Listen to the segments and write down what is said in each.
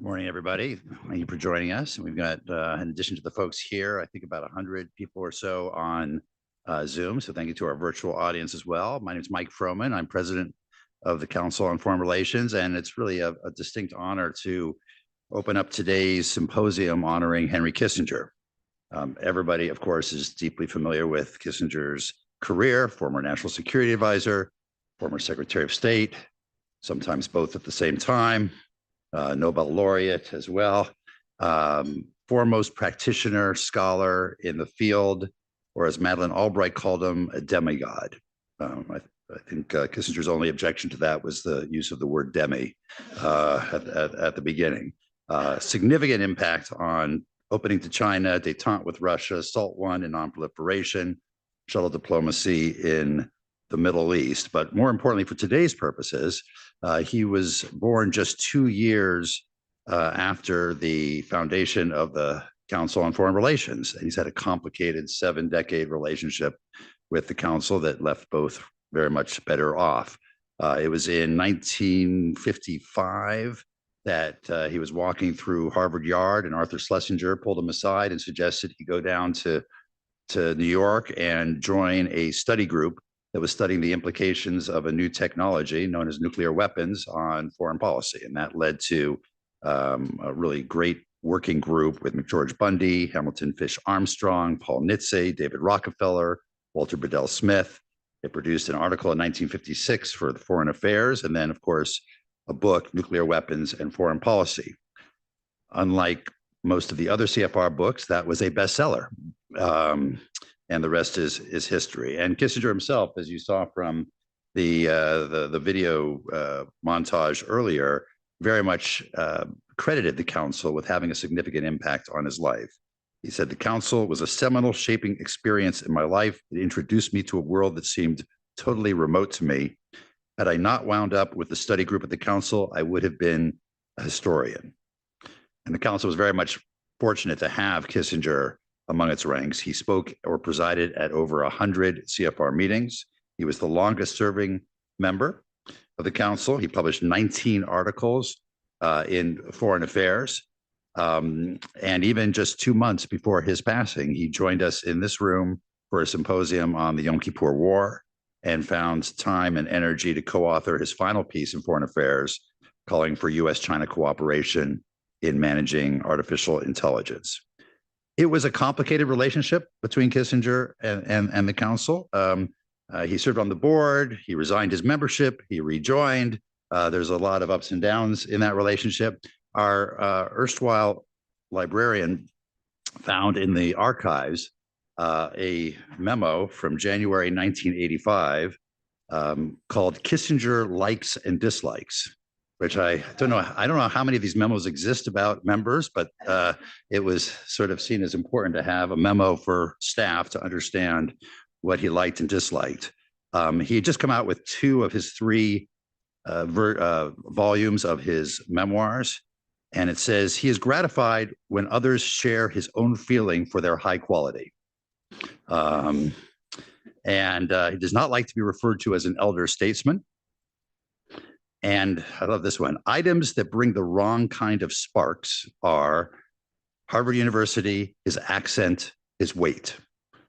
Morning, everybody. Thank you for joining us. And we've got, in addition to the folks here, I think about 100 people or so on Zoom. So thank you to our virtual audience as well. My name is Mike Froman. I'm president of the Council on Foreign Relations, and it's really a distinct honor to open up today's symposium honoring Henry Kissinger. Everybody, of course, is deeply familiar with Kissinger's career, former national security advisor, former Secretary of State, sometimes both at the same time. Nobel laureate as well, foremost practitioner, scholar in the field, or as Madeleine Albright called him, a demigod. I think Kissinger's only objection to that was the use of the word demi at the beginning. Significant impact on opening to China, détente with Russia, SALT I and non-proliferation, shuttle diplomacy in the Middle East. But more importantly, for today's purposes, he was born just 2 years after the foundation of the Council on Foreign Relations. He's had a complicated 7-decade relationship with the Council that left both very much better off. It was in 1955 that he was walking through Harvard Yard, and Arthur Schlesinger pulled him aside and suggested he go down to New York and join a study group that was studying the implications of a new technology known as nuclear weapons on foreign policy. And that led to a really great working group with McGeorge Bundy, Hamilton Fish Armstrong, Paul Nitze, David Rockefeller, Walter Bedell Smith. It produced an article in 1956 for the Foreign Affairs, and then, of course, a book, Nuclear Weapons and Foreign Policy. Unlike most of the other CFR books, that was a bestseller. And the rest is history. And Kissinger himself, as you saw from the video montage earlier, very much credited the Council with having a significant impact on his life. He said, "The Council was a seminal shaping experience in my life. It introduced me to a world that seemed totally remote to me. Had I not wound up with the study group at the Council, I would have been a historian." And the Council was very much fortunate to have Kissinger among its ranks. He spoke or presided at over 100 CFR meetings. He was the longest serving member of the Council. He published 19 articles in Foreign Affairs. And even just 2 months before his passing, he joined us in this room for a symposium on the Yom Kippur War and found time and energy to co-author his final piece in Foreign Affairs, calling for U.S.-China cooperation in managing artificial intelligence. It was a complicated relationship between Kissinger and the Council. He served on the board, he resigned his membership, he rejoined. There's a lot of ups and downs in that relationship. Our erstwhile librarian found in the archives a memo from January 1985 called Kissinger Likes and Dislikes, which I don't know how many of these memos exist about members, but it was sort of seen as important to have a memo for staff to understand what he liked and disliked. He had just come out with 2 of his 3 volumes of his memoirs, and it says, he is gratified when others share his own feeling for their high quality. And he does not like to be referred to as an elder statesman. And I love this one. Items that bring the wrong kind of sparks are Harvard University, his accent, his weight.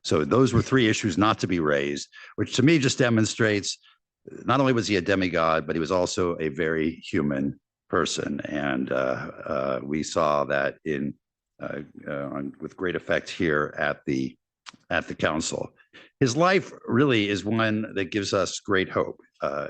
So those were 3 issues not to be raised, which to me just demonstrates not only was he a demigod, but he was also a very human person. And we saw that with great effect here at the Council. His life really is one that gives us great hope.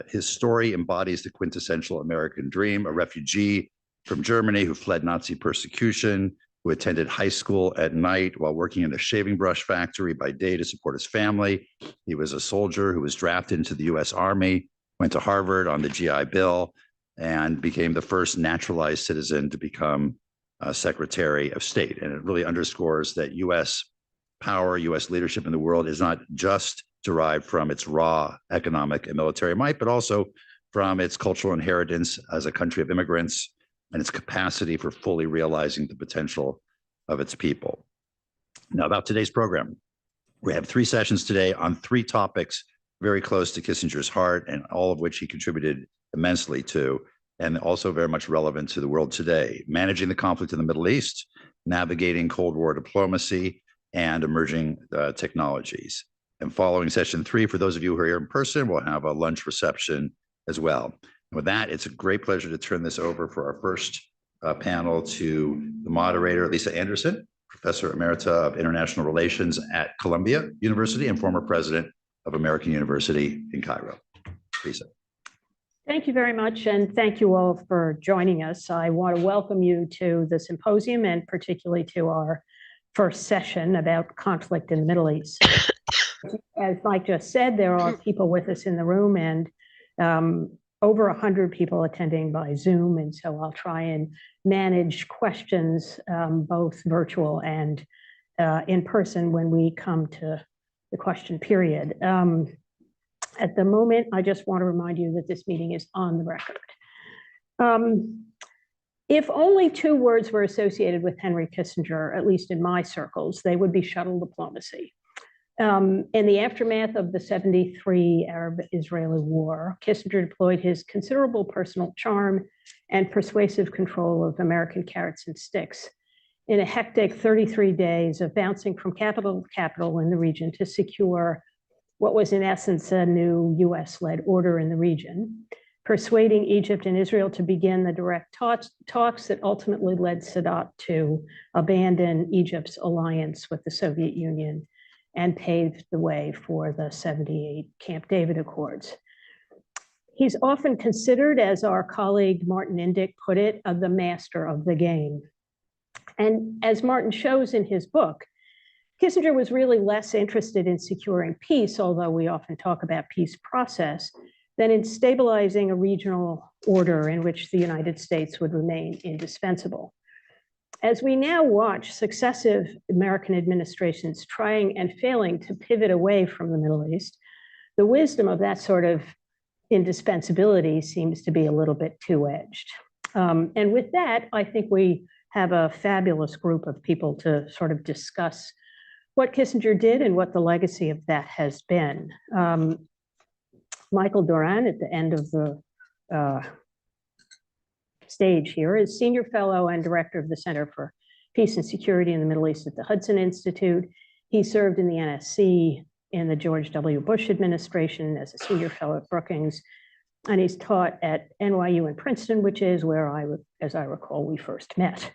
His story embodies the quintessential American dream, a refugee from Germany who fled Nazi persecution, who attended high school at night while working in a shaving brush factory by day to support his family. He was a soldier who was drafted into the U.S. Army, went to Harvard on the GI Bill, and became the first naturalized citizen to become Secretary of State. And it really underscores that U.S. power, U.S. leadership in the world is not just derived from its raw economic and military might, but also from its cultural inheritance as a country of immigrants and its capacity for fully realizing the potential of its people. Now, about today's program, we have 3 sessions today on 3 topics very close to Kissinger's heart, and all of which he contributed immensely to. and also very much relevant to the world today. Managing the conflict in the Middle East, navigating Cold War diplomacy, and emerging technologies. And following session 3, for those of you who are here in person, we'll have a lunch reception as well. And with that, it's a great pleasure to turn this over for our first panel to the moderator, Lisa Anderson, Professor Emerita of International Relations at Columbia University and former president of American University in Cairo. Lisa. Thank you very much, and thank you all for joining us. I want to welcome you to the symposium and particularly to our first session about conflict in the Middle East. As Mike just said, there are people with us in the room and over 100 people attending by Zoom, and so I'll try and manage questions both virtual and in person when we come to the question period. At the moment, I just want to remind you that this meeting is on the record. If only 2 words were associated with Henry Kissinger, at least in my circles, they would be shuttle diplomacy. In the aftermath of the '73 Arab-Israeli war, Kissinger deployed his considerable personal charm and persuasive control of American carrots and sticks in a hectic 33 days of bouncing from capital to capital in the region to secure what was in essence a new US-led order in the region, persuading Egypt and Israel to begin the direct talks that ultimately led Sadat to abandon Egypt's alliance with the Soviet Union and paved the way for the '78 Camp David Accords. He's often considered, as our colleague Martin Indyk put it, the master of the game. And as Martin shows in his book, Kissinger was really less interested in securing peace, although we often talk about peace process, than in stabilizing a regional order in which the United States would remain indispensable. As we now watch successive American administrations trying and failing to pivot away from the Middle East, the wisdom of that sort of indispensability seems to be a little bit two-edged. And with that, I think we have a fabulous group of people to sort of discuss what Kissinger did and what the legacy of that has been. Michael Doran, at the end of the stage here, is Senior Fellow and Director of the Center for Peace and Security in the Middle East at the Hudson Institute. He served in the NSC in the George W. Bush administration as a Senior Fellow at Brookings, and he's taught at NYU and Princeton, which is where as I recall, we first met.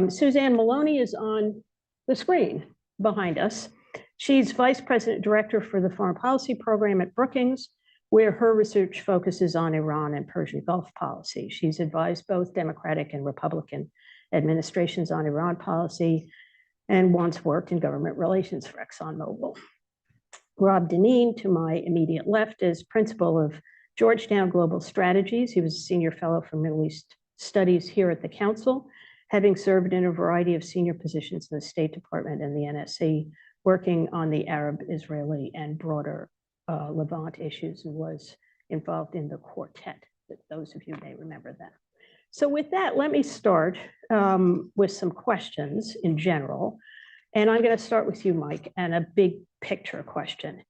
Suzanne Maloney is on the screen behind us. She's Vice President Director for the Foreign Policy Program at Brookings, where her research focuses on Iran and Persian Gulf policy. She's advised both Democratic and Republican administrations on Iran policy and once worked in government relations for ExxonMobil. Rob Danin, to my immediate left, is Principal of Georgetown Global Strategies. He was a Senior Fellow for Middle East Studies here at the Council, having served in a variety of senior positions in the State Department and the NSC, working on the Arab-Israeli and broader Levant issues, and was involved in the quartet. Those of you may remember that. So with that, let me start with some questions in general. And I'm going to start with you, Mike, and a big picture question.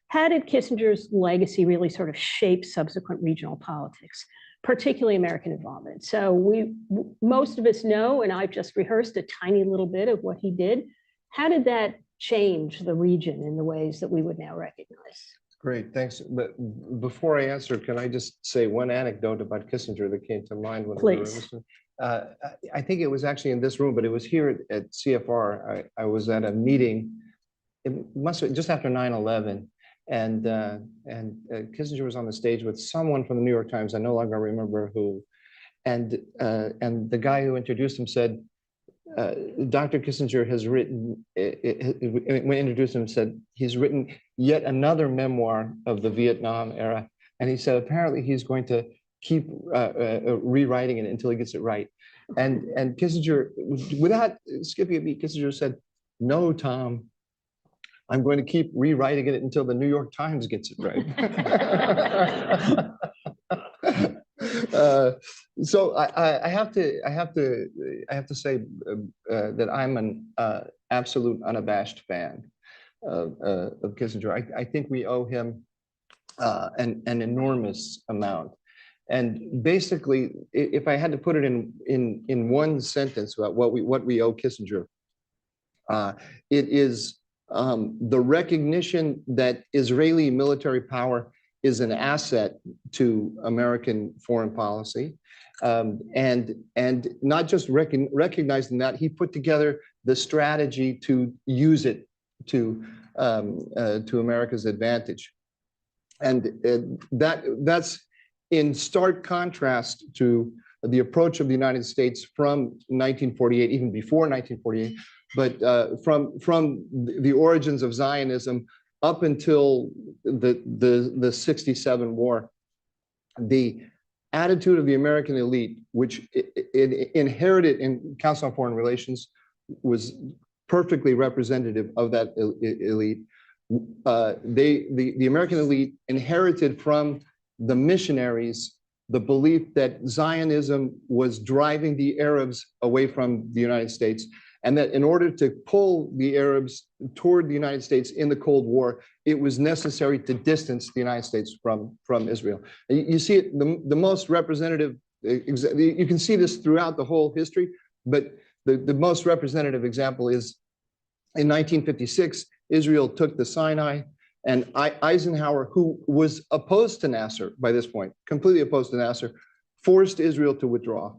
How did Kissinger's legacy really sort of shape subsequent regional politics, particularly American involvement? So most of us know, and I've just rehearsed a tiny little bit of what he did. How did that change the region in the ways that we would now recognize? Great, thanks. But before I answer, can I just say one anecdote about Kissinger that came to mind when we were listening? I think it was actually in this room, but it was here at CFR. I was at a meeting, it must have just after 9/11, and Kissinger was on the stage with someone from the New York Times. I no longer remember who, and the guy who introduced him said, Dr. Kissinger has written, when he introduced him, said he's written yet another memoir of the Vietnam era. And he said, apparently he's going to keep rewriting it until he gets it right. And Kissinger, without skipping a beat, Kissinger said, no, Tom, I'm going to keep rewriting it until the New York Times gets it right. So I have to say that I'm an absolute unabashed fan of Kissinger. I think we owe him an enormous amount, And basically, if I had to put it in one sentence about what we owe Kissinger, it is the recognition that Israeli military power is an asset to American foreign policy. And not just recognizing that, he put together the strategy to use it to America's advantage. And that's in stark contrast to the approach of the United States from 1948, even before 1948, but from the origins of Zionism up until the 67 war. The attitude of the American elite, which it inherited in Council on Foreign Relations, was perfectly representative of that elite. The American elite inherited from the missionaries the belief that Zionism was driving the Arabs away from the United States, and that in order to pull the Arabs toward the United States in the Cold War, it was necessary to distance the United States from Israel. You see it, the most representative, you can see this throughout the whole history, but the most representative example is in 1956, Israel took the Sinai, and Eisenhower, who was opposed to Nasser by this point, completely opposed to Nasser, forced Israel to withdraw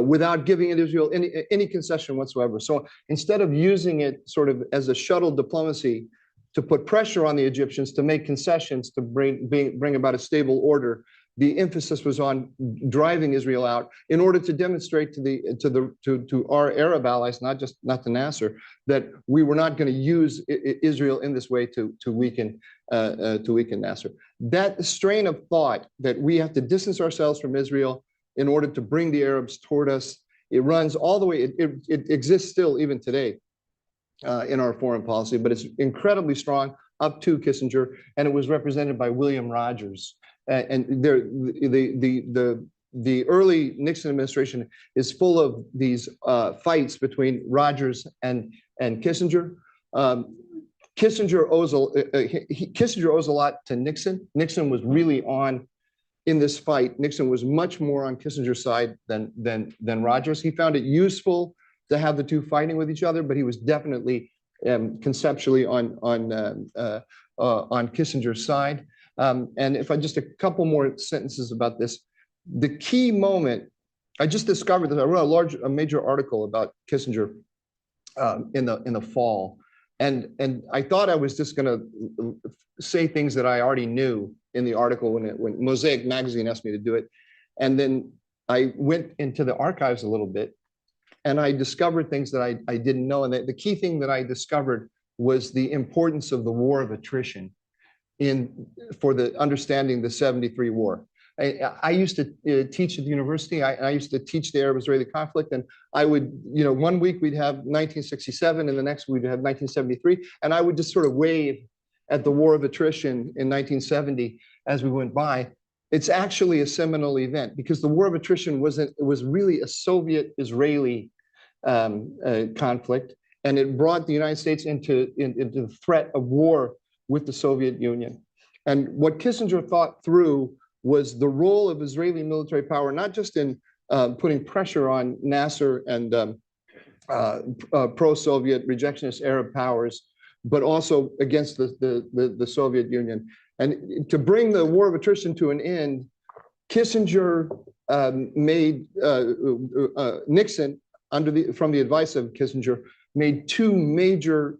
without giving Israel any concession whatsoever. So instead of using it sort of as a shuttle diplomacy to put pressure on the Egyptians to make concessions to bring about a stable order, the emphasis was on driving Israel out in order to demonstrate to our Arab allies, not to Nasser, that we were not going to use Israel in this way to weaken Nasser. That strain of thought that we have to distance ourselves from Israel in order to bring the Arabs toward us, it runs all the way. It exists still even today in our foreign policy, but it's incredibly strong up to Kissinger, and it was represented by William Rogers. And the early Nixon administration is full of these fights between Rogers and Kissinger. Kissinger owes a lot to Nixon. Nixon was really in this fight. Nixon was much more on Kissinger's side than Rogers. He found it useful to have the two fighting with each other, but he was definitely conceptually on Kissinger's side. And if I just a couple more sentences about this, the key moment, I just discovered that I wrote a major article about Kissinger in the fall, and I thought I was just going to say things that I already knew in the article when Mosaic magazine asked me to do it, and then I went into the archives a little bit, and I discovered things that I didn't know, and the key thing that I discovered was the importance of the war of attrition for the understanding the 73 war. I used to teach at the university. I used to teach the Arab-Israeli conflict, and I would, 1 week we'd have 1967, and the next we'd have 1973, and I would just sort of wave at the war of attrition in 1970 as we went by. It's actually a seminal event because the war of attrition was really a Soviet-Israeli conflict, and it brought the United States into the threat of war with the Soviet Union. And what Kissinger thought through was the role of Israeli military power, not just in putting pressure on Nasser and pro-Soviet rejectionist Arab powers, but also against the Soviet Union. And to bring the war of attrition to an end, Kissinger made Nixon, from the advice of Kissinger, made two major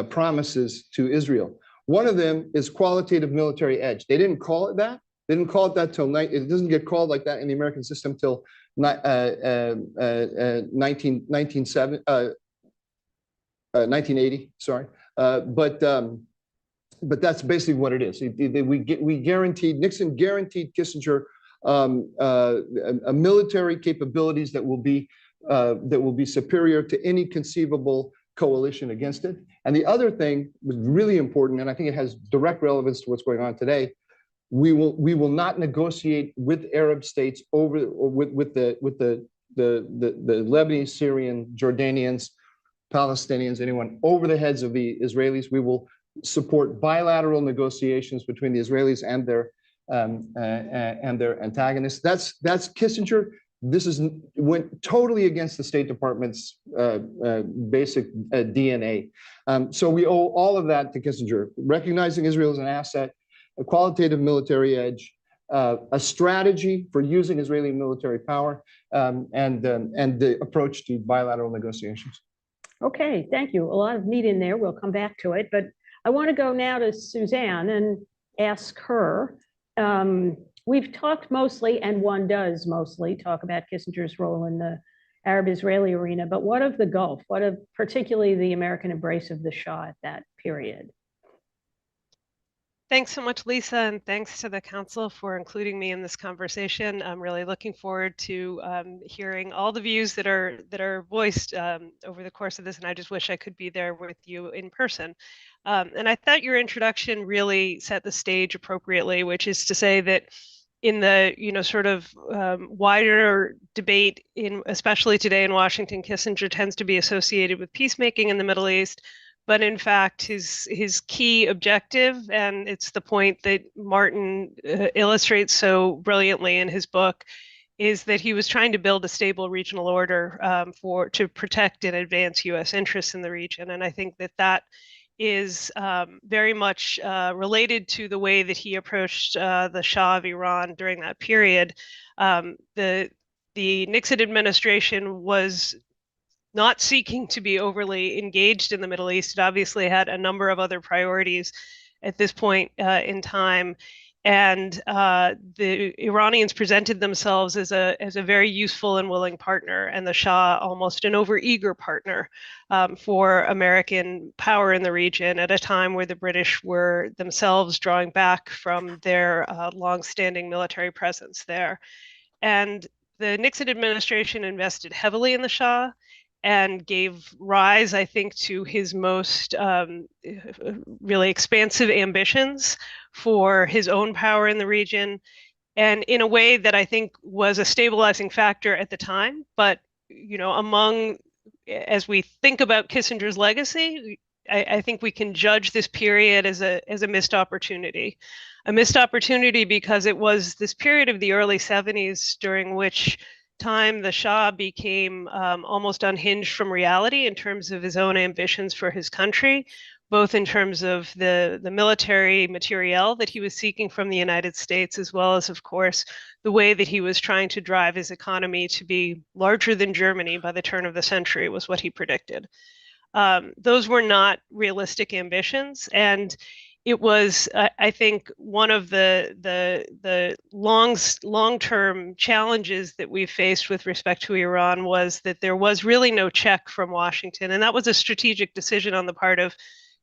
promises to Israel. One of them is qualitative military edge. They didn't call it that. They didn't call it that till it doesn't get called like that in the American system till 1980. Sorry, but that's basically what it is. Nixon guaranteed Kissinger a military capabilities that will be superior to any conceivable coalition against it. And the other thing was really important, and I think it has direct relevance to what's going on today. We will not negotiate with Arab states with the Lebanese, Syrian, Jordanians, Palestinians, anyone over the heads of the Israelis. We will support bilateral negotiations between the Israelis and and their antagonists. That's Kissinger. This went totally against the State Department's basic DNA. So we owe all of that to Kissinger, recognizing Israel as an asset, a qualitative military edge, a strategy for using Israeli military power, and the approach to bilateral negotiations. Okay, thank you. A lot of meat in there. We'll come back to it, but I want to go now to Suzanne and ask her. We've talked mostly, and one does mostly talk about Kissinger's role in the Arab-Israeli arena, but what of the Gulf? What of particularly the American embrace of the Shah at that period? Thanks so much, Lisa, and thanks to the Council for including me in this conversation. I'm really looking forward to hearing all the views that are voiced over the course of this, and I just wish I could be there with you in person. And I thought your introduction really set the stage appropriately, which is to say that in the sort of wider debate, especially today in Washington, Kissinger tends to be associated with peacemaking in the Middle East. But in fact, his key objective, and it's the point that Martin illustrates so brilliantly in his book, is that he was trying to build a stable regional order to protect and advance U.S. interests in the region. And I think that is very much related to the way that he approached the Shah of Iran during that period. The Nixon administration was not seeking to be overly engaged in the Middle East. It obviously had a number of other priorities at this point in time. And the Iranians presented themselves as a very useful and willing partner, and the Shah almost an overeager partner for American power in the region at a time where the British were themselves drawing back from their longstanding military presence there. And the Nixon administration invested heavily in the Shah and gave rise, I think, to his most really expansive ambitions for his own power in the region, and in a way that I think was a stabilizing factor at the time. But as we think about Kissinger's legacy, I think we can judge this period as a missed opportunity. A missed opportunity because it was this period of the early 70s during which time the Shah became almost unhinged from reality in terms of his own ambitions for his country, both in terms of the military materiel that he was seeking from the United States, as well as, of course, the way that he was trying to drive his economy to be larger than Germany by the turn of the century, was what he predicted. Those were not realistic ambitions, and it was, I think, one of the long-term challenges that we faced with respect to Iran was that there was really no check from Washington, and that was a strategic decision on the part of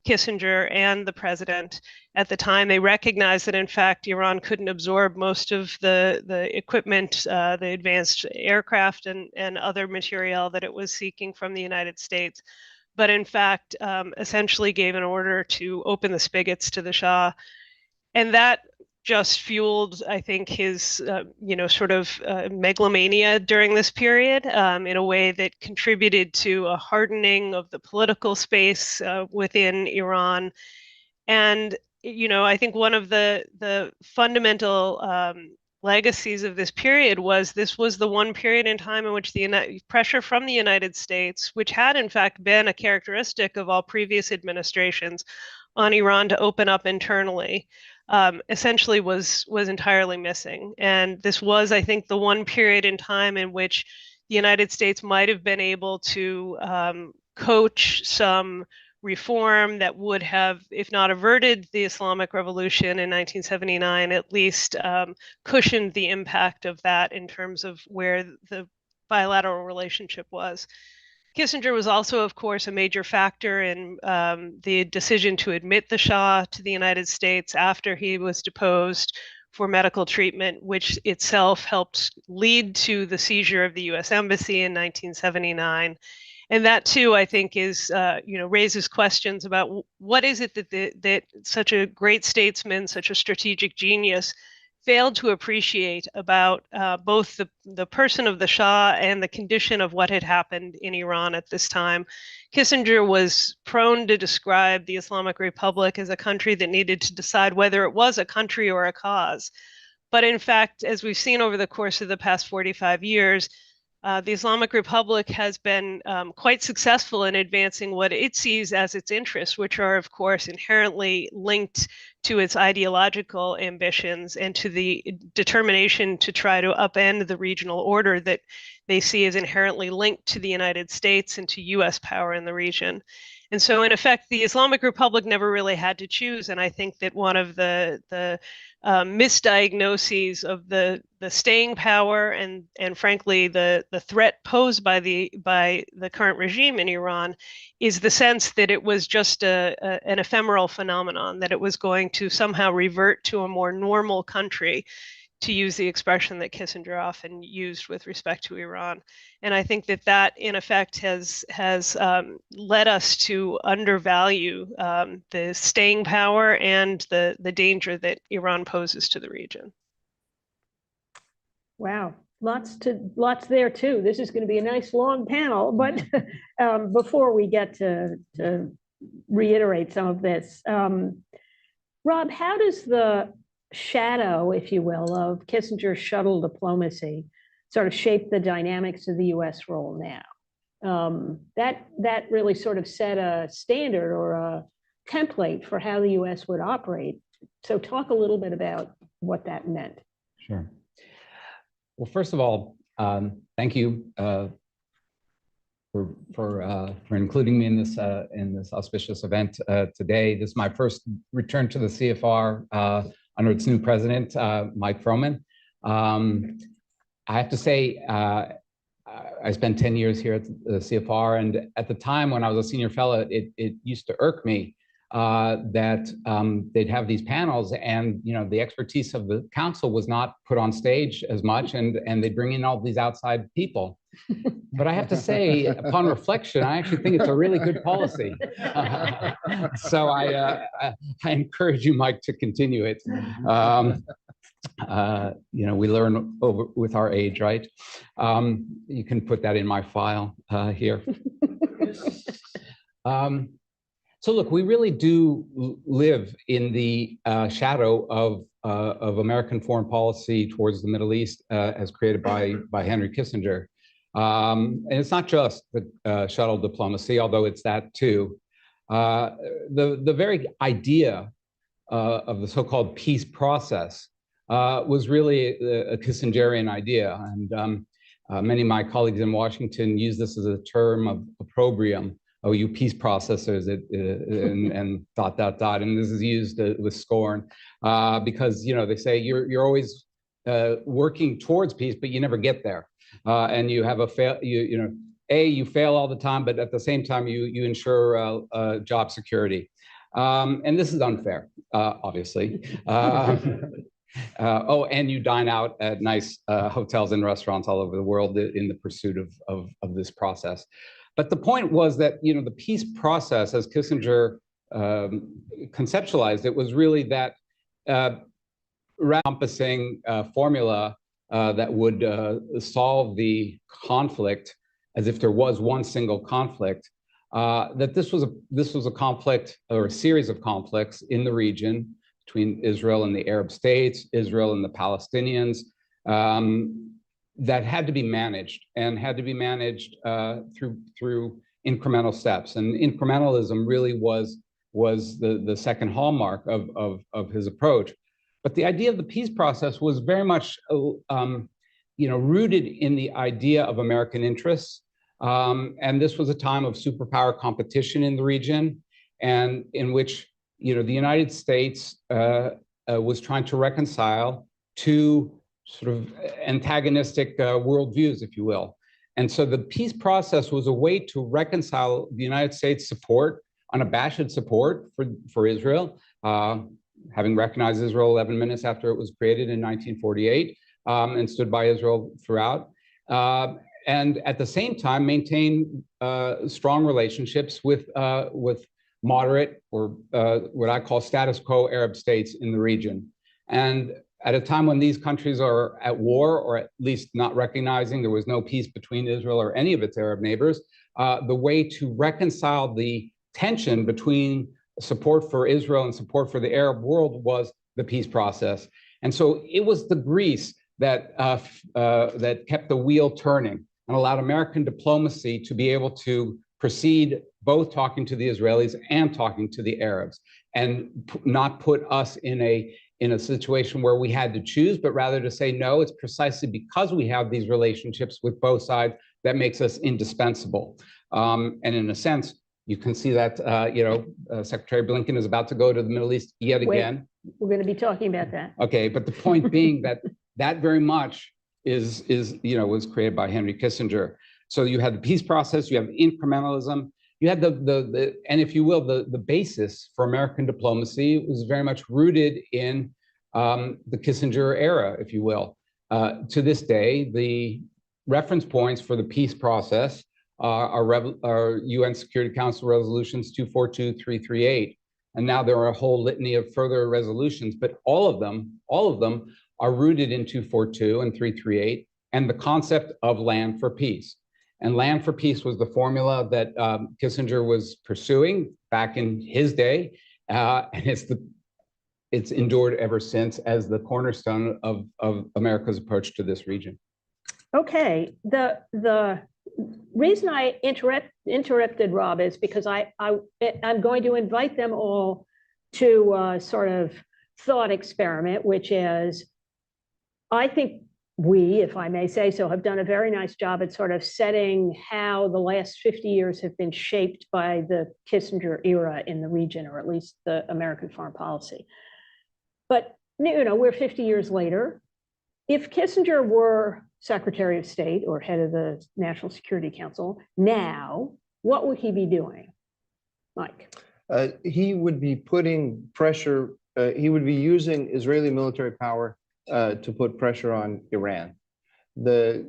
Kissinger and the president at the time. They recognized that, in fact, Iran couldn't absorb most of the equipment, the advanced aircraft and other material that it was seeking from the United States, but in fact, essentially gave an order to open the spigots to the Shah. And that just fueled, I think, his, sort of megalomania during this period in a way that contributed to a hardening of the political space within Iran. And, I think one of the fundamental legacies of this period was this was the one period in time in which the pressure from the United States, which had in fact been a characteristic of all previous administrations on Iran to open up internally, essentially was entirely missing. And this was, I think, the one period in time in which the United States might have been able to coach some reform that would have, if not averted the Islamic Revolution in 1979, at least cushioned the impact of that in terms of where the bilateral relationship was. Kissinger was also, of course, a major factor in the decision to admit the Shah to the United States after he was deposed for medical treatment, which itself helped lead to the seizure of the U.S. Embassy in 1979. And that too, I think, is raises questions about what is it that such a great statesman, such a strategic genius, failed to appreciate about both the person of the Shah and the condition of what had happened in Iran at this time. Kissinger was prone to describe the Islamic Republic as a country that needed to decide whether it was a country or a cause. But in fact, as we've seen over the course of the past 45 years, the Islamic Republic has been quite successful in advancing what it sees as its interests, which are, of course, inherently linked to its ideological ambitions and to the determination to try to upend the regional order that they see as inherently linked to the United States and to US power in the region. And so, in effect, the Islamic Republic never really had to choose. And I think that one of the misdiagnoses of the staying power and frankly the threat posed by the current regime in Iran is the sense that it was just an ephemeral phenomenon, that it was going to somehow revert to a more normal country, to use the expression that Kissinger often used with respect to Iran. And I think that in effect has led us to undervalue the staying power and the danger that Iran poses to the region. Wow, lots there too. This is going to be a nice long panel, but before we get to reiterate some of this, Rob, how does the shadow, if you will, of Kissinger's shuttle diplomacy sort of shape the dynamics of the US role now? That really sort of set a standard or a template for how the US would operate. So talk a little bit about what that meant. Sure. Well, first of all, thank you for including me in this auspicious event today. This is my first return to the CFR under its new president, Mike Froman. I have to say, I spent 10 years here at the CFR, and at the time when I was a senior fellow, it used to irk me that they'd have these panels, and the expertise of the council was not put on stage as much, and they'd bring in all these outside people. But I have to say, upon reflection, I actually think it's a really good policy. So I encourage you, Mike, to continue it. We learn over with our age, right? You can put that in my file here. So look, we really do live in the shadow of American foreign policy towards the Middle East as created by Henry Kissinger. And it's not just the shuttle diplomacy, although it's that too. The very idea of the so-called peace process was really a Kissingerian idea. And many of my colleagues in Washington use this as a term of opprobrium. Oh, you peace processors, and ... And this is used with scorn because, they say you're always working towards peace, but you never get there. And you have you fail all the time, but at the same time, you ensure job security. And this is unfair, obviously. And you dine out at nice hotels and restaurants all over the world in the pursuit of this process. But the point was that, the peace process, as Kissinger conceptualized it, was really that encompassing formula that would solve the conflict as if there was one single conflict, that this was a conflict or a series of conflicts in the region between Israel and the Arab states, Israel and the Palestinians, that had to be managed through incremental steps. And incrementalism really was the second hallmark of his approach. But the idea of the peace process was very much rooted in the idea of American interests. And this was a time of superpower competition in the region, and in which the United States was trying to reconcile two sort of antagonistic worldviews, if you will. And so the peace process was a way to reconcile the United States' support, unabashed support for Israel, having recognized Israel 11 minutes after it was created in 1948, and stood by Israel throughout. And at the same time, maintain strong relationships with moderate or what I call status quo Arab states in the region. And at a time when these countries are at war, or at least not recognizing there was no peace between Israel or any of its Arab neighbors, the way to reconcile the tension between support for Israel and support for the Arab world was the peace process. And so it was the grease that kept the wheel turning and allowed American diplomacy to be able to proceed both talking to the Israelis and talking to the Arabs, and not put us in a situation where we had to choose, but rather to say, no, it's precisely because we have these relationships with both sides that makes us indispensable. And in a sense, you can see that, Secretary Blinken is about to go to the Middle East yet again. We're going to be talking about that. Okay, but the point being that very much was created by Henry Kissinger. So you had the peace process, you have incrementalism, you had and if you will, the basis for American diplomacy was very much rooted in the Kissinger era, if you will. To this day, the reference points for the peace process are UN Security Council resolutions 242, 338. And now there are a whole litany of further resolutions, but all of them are rooted in 242 and 338 and the concept of land for peace. And land for peace was the formula that Kissinger was pursuing back in his day, and it's endured ever since as the cornerstone of America's approach to this region. Okay, the reason I interrupted Rob is because I'm going to invite them all to a sort of thought experiment, which is, I think we, if I may say so, have done a very nice job at sort of setting how the last 50 years have been shaped by the Kissinger era in the region, or at least the American foreign policy. But, we're 50 years later. If Kissinger were Secretary of State or head of the National Security Council now, what would he be doing, Mike? He would be putting pressure, he would be using Israeli military power to put pressure on Iran. I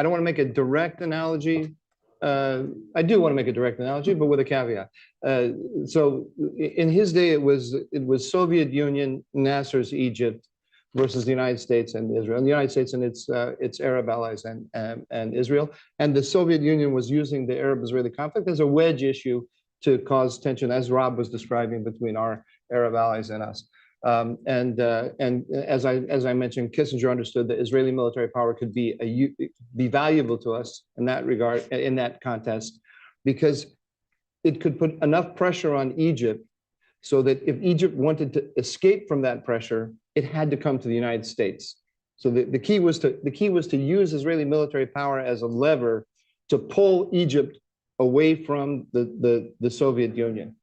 don't want to make a direct analogy. I do want to make a direct analogy, but with a caveat. So in his day, it was Soviet Union, Nasser's Egypt versus the United States and Israel. And the United States and its Arab allies and Israel. And the Soviet Union was using the Arab-Israeli conflict as a wedge issue to cause tension, as Rob was describing, between our Arab allies and us. And as I mentioned, Kissinger understood that Israeli military power could be valuable to us in that regard, in that contest, because it could put enough pressure on Egypt so that if Egypt wanted to escape from that pressure, it had to come to the United States. So the key was to use Israeli military power as a lever to pull Egypt away from the Soviet Union.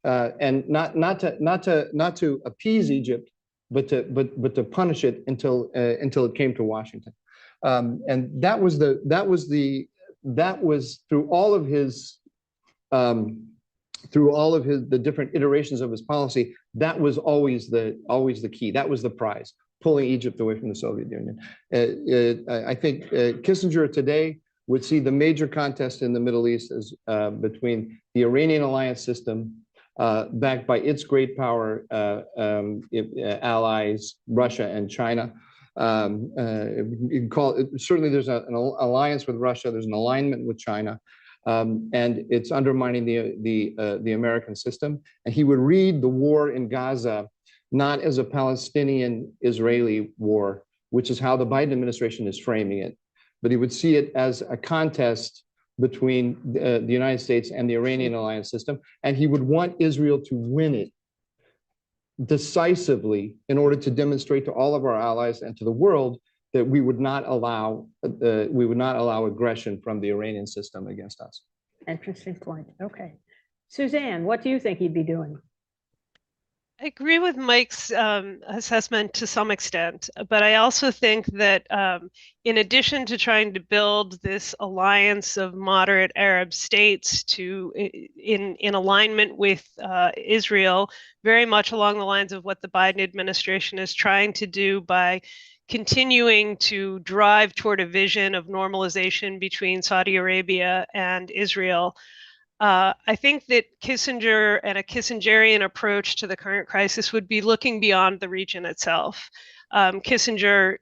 And not to appease Egypt, but to punish it until it came to Washington. And that was through all of the different iterations of his policy. That was always the key. That was the prize, pulling Egypt away from the Soviet Union. I think Kissinger today would see the major contest in the Middle East as between the Iranian alliance system, backed by its great power allies, Russia and China. You can call it, certainly there's an alliance with Russia, there's an alignment with China, and it's undermining the American system. And he would read the war in Gaza not as a Palestinian-Israeli war, which is how the Biden administration is framing it, but he would see it as a contest between the United States and the Iranian alliance system, and he would want Israel to win it decisively in order to demonstrate to all of our allies and to the world that we would not allow aggression from the Iranian system against us. Interesting point. Okay, Suzanne, what do you think he'd be doing? I agree with Mike's assessment to some extent, but I also think that in addition to trying to build this alliance of moderate Arab states in alignment with Israel, very much along the lines of what the Biden administration is trying to do by continuing to drive toward a vision of normalization between Saudi Arabia and Israel, I think that Kissinger and a Kissingerian approach to the current crisis would be looking beyond the region itself. Kissinger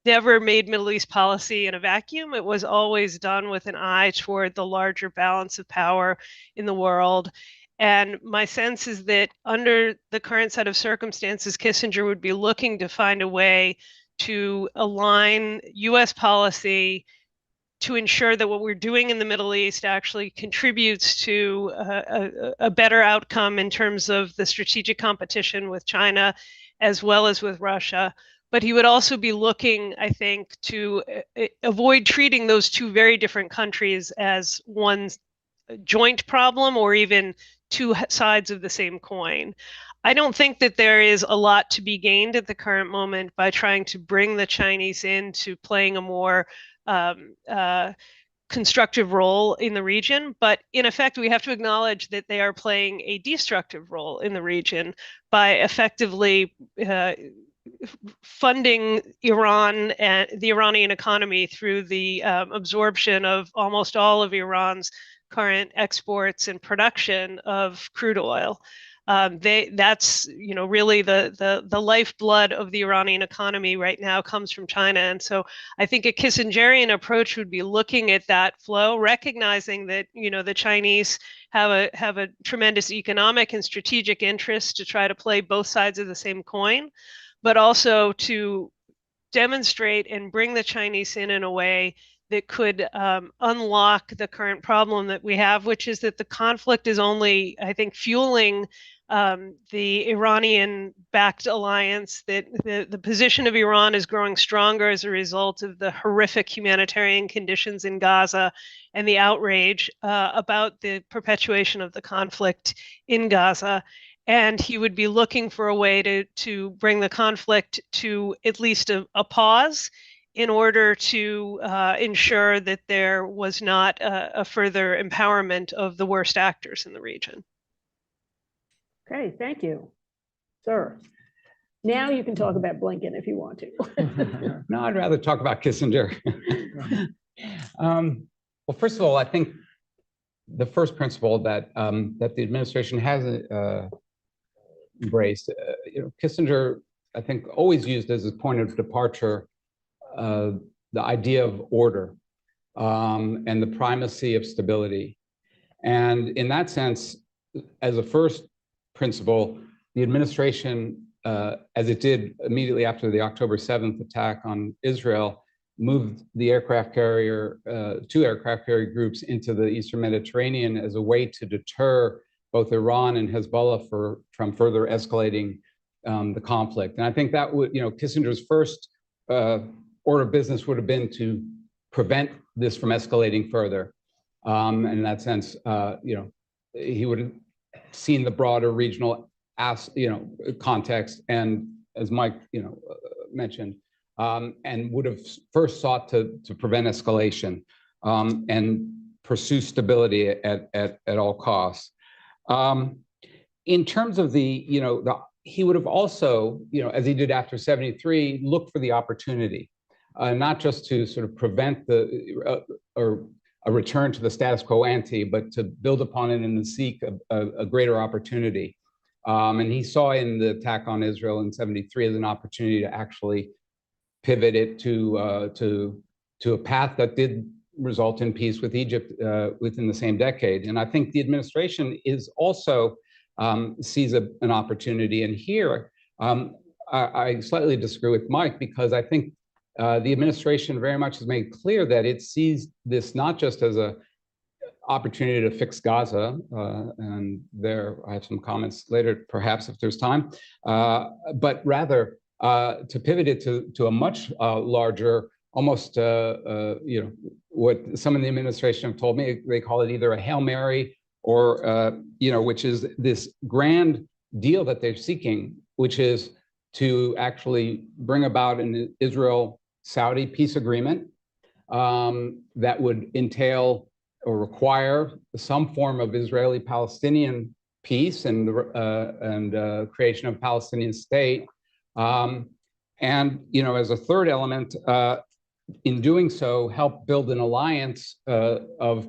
never made Middle East policy in a vacuum. It was always done with an eye toward the larger balance of power in the world. And my sense is that under the current set of circumstances, Kissinger would be looking to find a way to align US policy to ensure that what we're doing in the Middle East actually contributes to a better outcome in terms of the strategic competition with China as well as with Russia. But he would also be looking, I think, to avoid treating those two very different countries as one joint problem or even two sides of the same coin. I don't think that there is a lot to be gained at the current moment by trying to bring the Chinese into playing a more constructive role in the region. But in effect, we have to acknowledge that they are playing a destructive role in the region by effectively funding Iran and the Iranian economy through the absorption of almost all of Iran's current exports and production of crude oil. That's really the lifeblood of the Iranian economy right now comes from China. And so I think a Kissingerian approach would be looking at that flow, recognizing that the Chinese have a tremendous economic and strategic interest to try to play both sides of the same coin, but also to demonstrate and bring the Chinese in a way that could unlock the current problem that we have, which is that the conflict is only, I think, fueling the Iranian-backed alliance, that the position of Iran is growing stronger as a result of the horrific humanitarian conditions in Gaza and the outrage about the perpetuation of the conflict in Gaza. And he would be looking for a way to bring the conflict to at least a pause in order to ensure that there was not a further empowerment of the worst actors in the region. Okay, thank you, sir. Now you can talk about Blinken if you want to. No, I'd rather talk about Kissinger. Well, first of all, I think the first principle that that the administration has embraced, Kissinger, I think, always used as a point of departure the idea of order and the primacy of stability. And in that sense, as a first principle, the administration, as it did immediately after the October 7th attack on Israel, moved the aircraft carrier, two aircraft carrier groups into the Eastern Mediterranean as a way to deter both Iran and Hezbollah from further escalating the conflict. And I think that would, Kissinger's first order of business would have been to prevent this from escalating further. And in that sense, he would have seen the broader regional context, and as Mike mentioned, and would have first sought to prevent escalation and pursue stability at all costs. In terms of he would have also, as he did after 73, looked for the opportunity, not just to sort of prevent or a return to the status quo ante, but to build upon it and to seek a greater opportunity. And he saw in the attack on Israel in 73 as an opportunity to actually pivot it to a path that did result in peace with Egypt within the same decade. And I think the administration is also sees an opportunity. And here, I slightly disagree with Mike, because I think the administration very much has made clear that it sees this not just as an opportunity to fix Gaza, and there I have some comments later, perhaps if there's time, but rather to pivot it to a much larger, almost what some in the administration have told me, they call it either a Hail Mary or which is this grand deal that they're seeking, which is to actually bring about an Israel-Saudi peace agreement that would entail or require some form of Israeli-Palestinian peace and creation of a Palestinian state. And as a third element, in doing so, help build an alliance of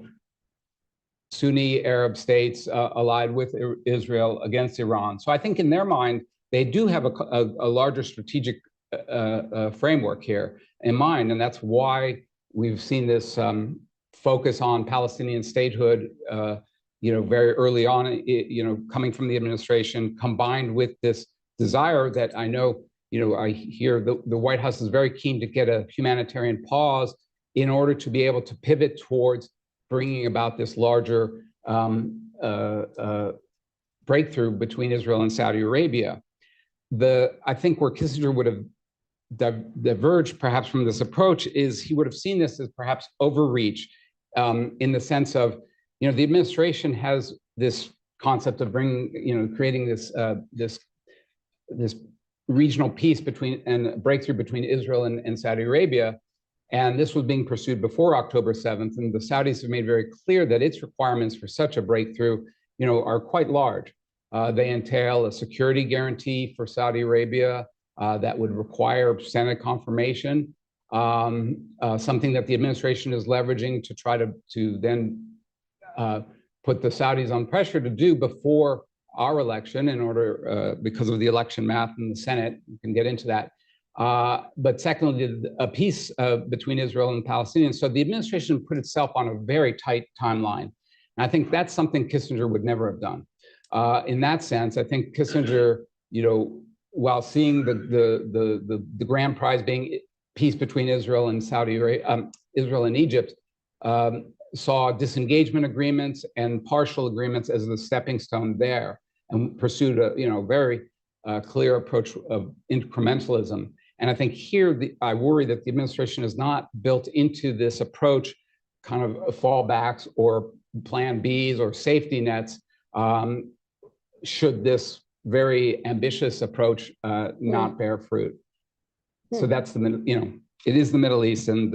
Sunni Arab states allied with Israel against Iran. So I think in their mind, they do have a larger strategic framework here in mind, and that's why we've seen this focus on Palestinian statehood, very early on, coming from the administration, combined with this desire that I know, I hear the White House is very keen to get a humanitarian pause in order to be able to pivot towards bringing about this larger breakthrough between Israel and Saudi Arabia. I think where Kissinger would have diverged perhaps from this approach is he would have seen this as perhaps overreach, in the sense of, the administration has this concept of creating this regional peace and breakthrough between Israel and Saudi Arabia. And this was being pursued before October 7th. And the Saudis have made very clear that its requirements for such a breakthrough, are quite large. They entail a security guarantee for Saudi Arabia that would require Senate confirmation, something that the administration is leveraging to try to then put the Saudis on pressure to do before our election in order, because of the election math in the Senate. We can get into that. But secondly, a peace between Israel and Palestinians. So the administration put itself on a very tight timeline. And I think that's something Kissinger would never have done. In that sense, I think Kissinger, while seeing the grand prize being peace between Israel and Saudi Arabia, Israel and Egypt, saw disengagement agreements and partial agreements as the stepping stone there, and pursued a very clear approach of incrementalism. And I think here, I worry that the administration has not built into this approach kind of fallbacks or plan Bs or safety nets, should this very ambitious approach not bear fruit. So that's it is the Middle East, and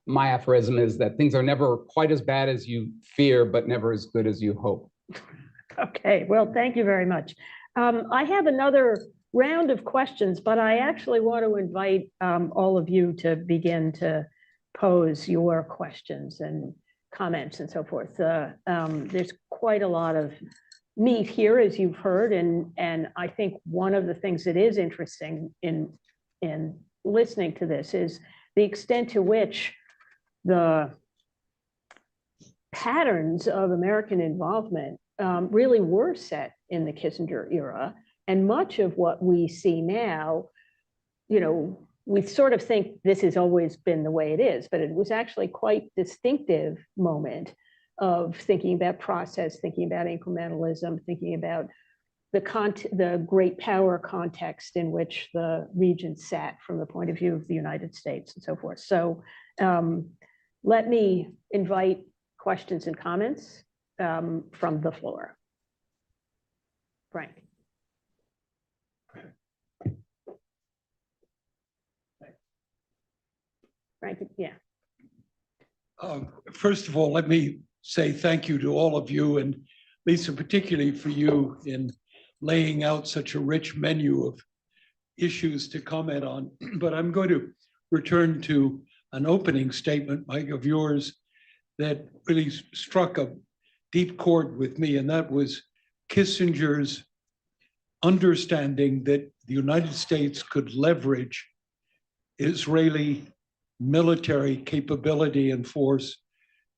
my aphorism is that things are never quite as bad as you fear, but never as good as you hope. Okay, well, thank you very much. I have another round of questions, but I actually want to invite all of you to begin to pose your questions and comments and so forth. There's quite a lot of meat here, as you've heard, and I think one of the things that is interesting in listening to this is the extent to which the patterns of American involvement really were set in the Kissinger era. And much of what we see now, we sort of think this has always been the way it is, but it was actually quite distinctive moment of thinking about process, thinking about incrementalism, thinking about the great power context in which the region sat from the point of view of the United States and so forth. So let me invite questions and comments from the floor. Frank. Frank, yeah. First of all, let me say thank you to all of you, and Lisa, particularly for you in laying out such a rich menu of issues to comment on. But I'm going to return to an opening statement, Mike, of yours that really struck a deep chord with me, and that was Kissinger's understanding that the United States could leverage Israeli military capability and force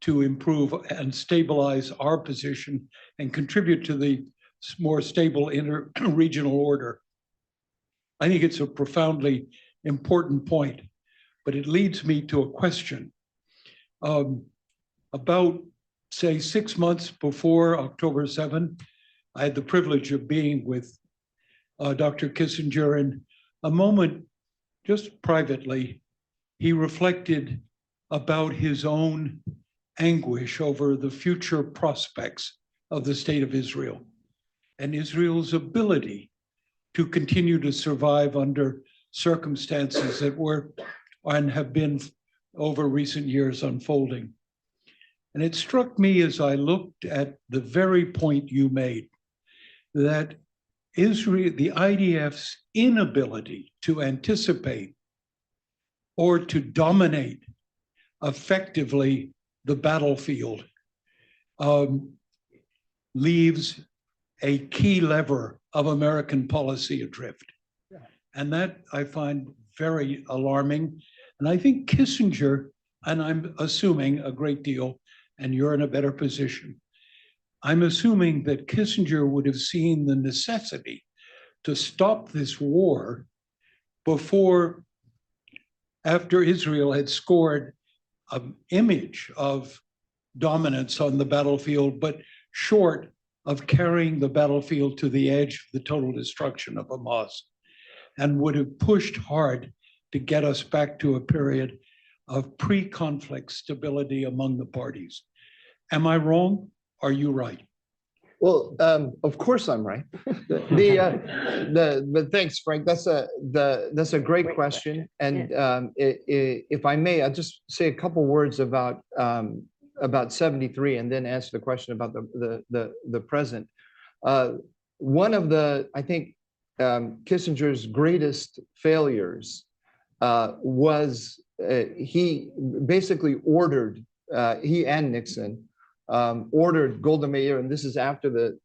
to improve and stabilize our position and contribute to the more stable inter-regional order. I think it's a profoundly important point, but it leads me to a question. About, say, 6 months before October 7, I had the privilege of being with Dr. Kissinger, and a moment, just privately, he reflected about his own anguish over the future prospects of the state of Israel and Israel's ability to continue to survive under circumstances that were and have been over recent years unfolding. And it struck me as I looked at the very point you made, that Israel, the IDF's inability to anticipate or to dominate effectively the battlefield leaves a key lever of American policy adrift. And that I find very alarming. And I think Kissinger, and I'm assuming a great deal, and you're in a better position, I'm assuming that Kissinger would have seen the necessity to stop this war before, after Israel had scored an image of dominance on the battlefield, but short of carrying the battlefield to the edge of the total destruction of Hamas, and would have pushed hard to get us back to a period of pre-conflict stability among the parties. Am I wrong? Are you right? Well, of course I'm right. But thanks, Frank. That's a great question. And if I may, I'll just say a couple words about 73 and then answer the question about the present. One of the, I think, Kissinger's greatest failures was he basically ordered, he and Nixon, ordered Golda Meir, and this is after the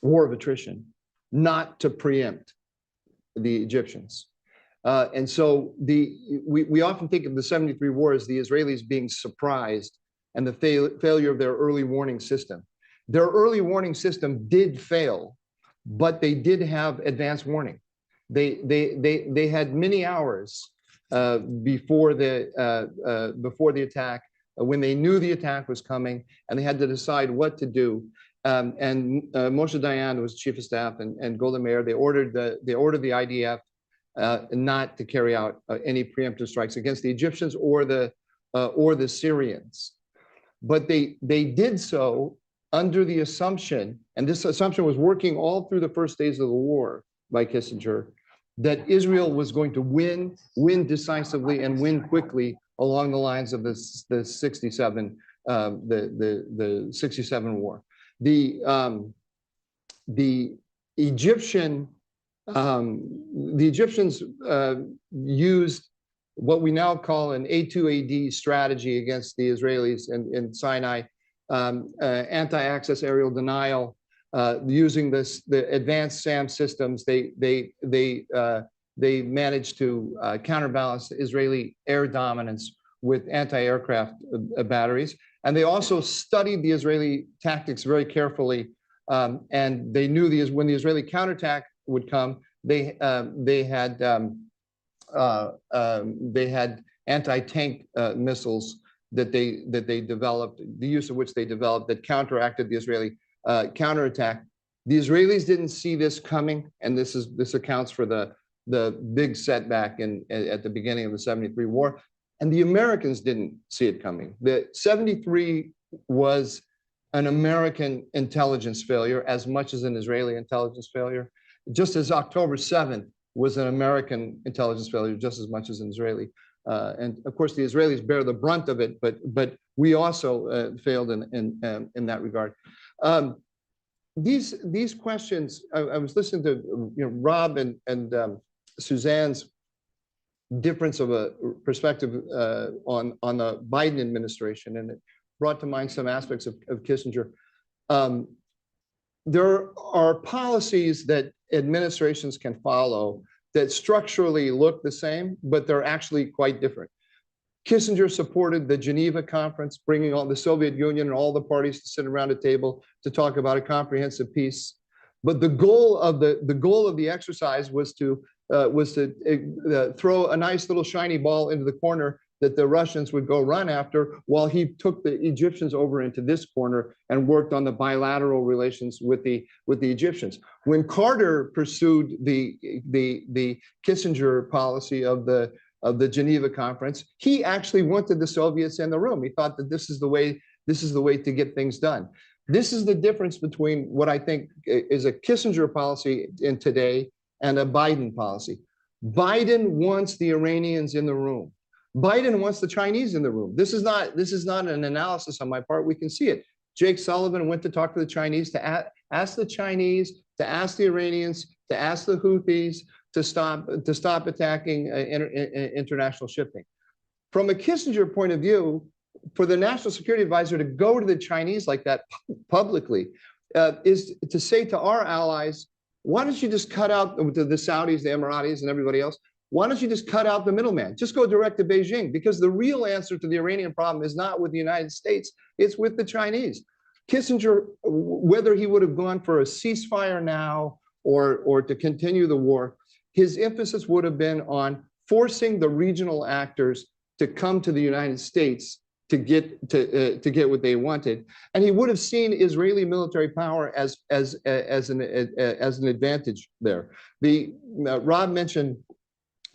war of attrition, not to preempt the Egyptians. And so we often think of the 73 war as the Israelis being surprised and the failure of their early warning system. Their early warning system did fail, but they did have advance warning. They had many hours before the attack, when they knew the attack was coming, and they had to decide what to do. And Moshe Dayan was chief of staff, and Golda Meir, they ordered the IDF not to carry out any preemptive strikes against the Egyptians or the Syrians. But they did so under the assumption, and this assumption was working all through the first days of the war by Kissinger, that Israel was going to win decisively and win quickly along the lines of the 67 war. The Egyptians used what we now call an A2AD strategy against the Israelis in Sinai, anti-access aerial denial, using the advanced SAM systems. They managed to counterbalance Israeli air dominance with anti-aircraft batteries. And they also studied the Israeli tactics very carefully. And they knew when the Israeli counterattack would come, they had anti-tank missiles that they developed, the use of which they developed, that counteracted the Israeli counterattack. The Israelis didn't see this coming, and this accounts for the big setback at the beginning of the 73 war. And the Americans didn't see it coming. The 73 was an American intelligence failure as much as an Israeli intelligence failure, just as October 7th was an American intelligence failure just as much as an Israeli. And of course, the Israelis bear the brunt of it, but we also failed in that regard. These questions, I was listening to Rob and Suzanne's difference of a perspective on the Biden administration, and it brought to mind some aspects of Kissinger. There are policies that administrations can follow that structurally look the same, but they're actually quite different. Kissinger supported the Geneva Conference, bringing all the Soviet Union and all the parties to sit around a table to talk about a comprehensive peace. But the goal of the exercise was to throw a nice little shiny ball into the corner that the Russians would go run after, while he took the Egyptians over into this corner and worked on the bilateral relations with the Egyptians. When Carter pursued the Kissinger policy of the Geneva Conference, he actually wanted the Soviets in the room. He thought that this is the way to get things done. This is the difference between what I think is a Kissinger policy in today and a Biden policy. Biden wants the Iranians in the room. Biden wants the Chinese in the room. This is not an analysis on my part. We can see it. Jake Sullivan went to talk to the Chinese, to ask the Chinese, to ask the Iranians, to ask the Houthis to stop attacking international shipping. From a Kissinger point of view, for the national security advisor to go to the Chinese like that publicly is to say to our allies, why don't you just cut out the Saudis, the Emiratis, and everybody else? Why don't you just cut out the middleman? Just go direct to Beijing, because the real answer to the Iranian problem is not with the United States, it's with the Chinese. Kissinger, whether he would have gone for a ceasefire now or to continue the war, his emphasis would have been on forcing the regional actors to come to the United States to get what they wanted, and he would have seen Israeli military power as an advantage there. Rob mentioned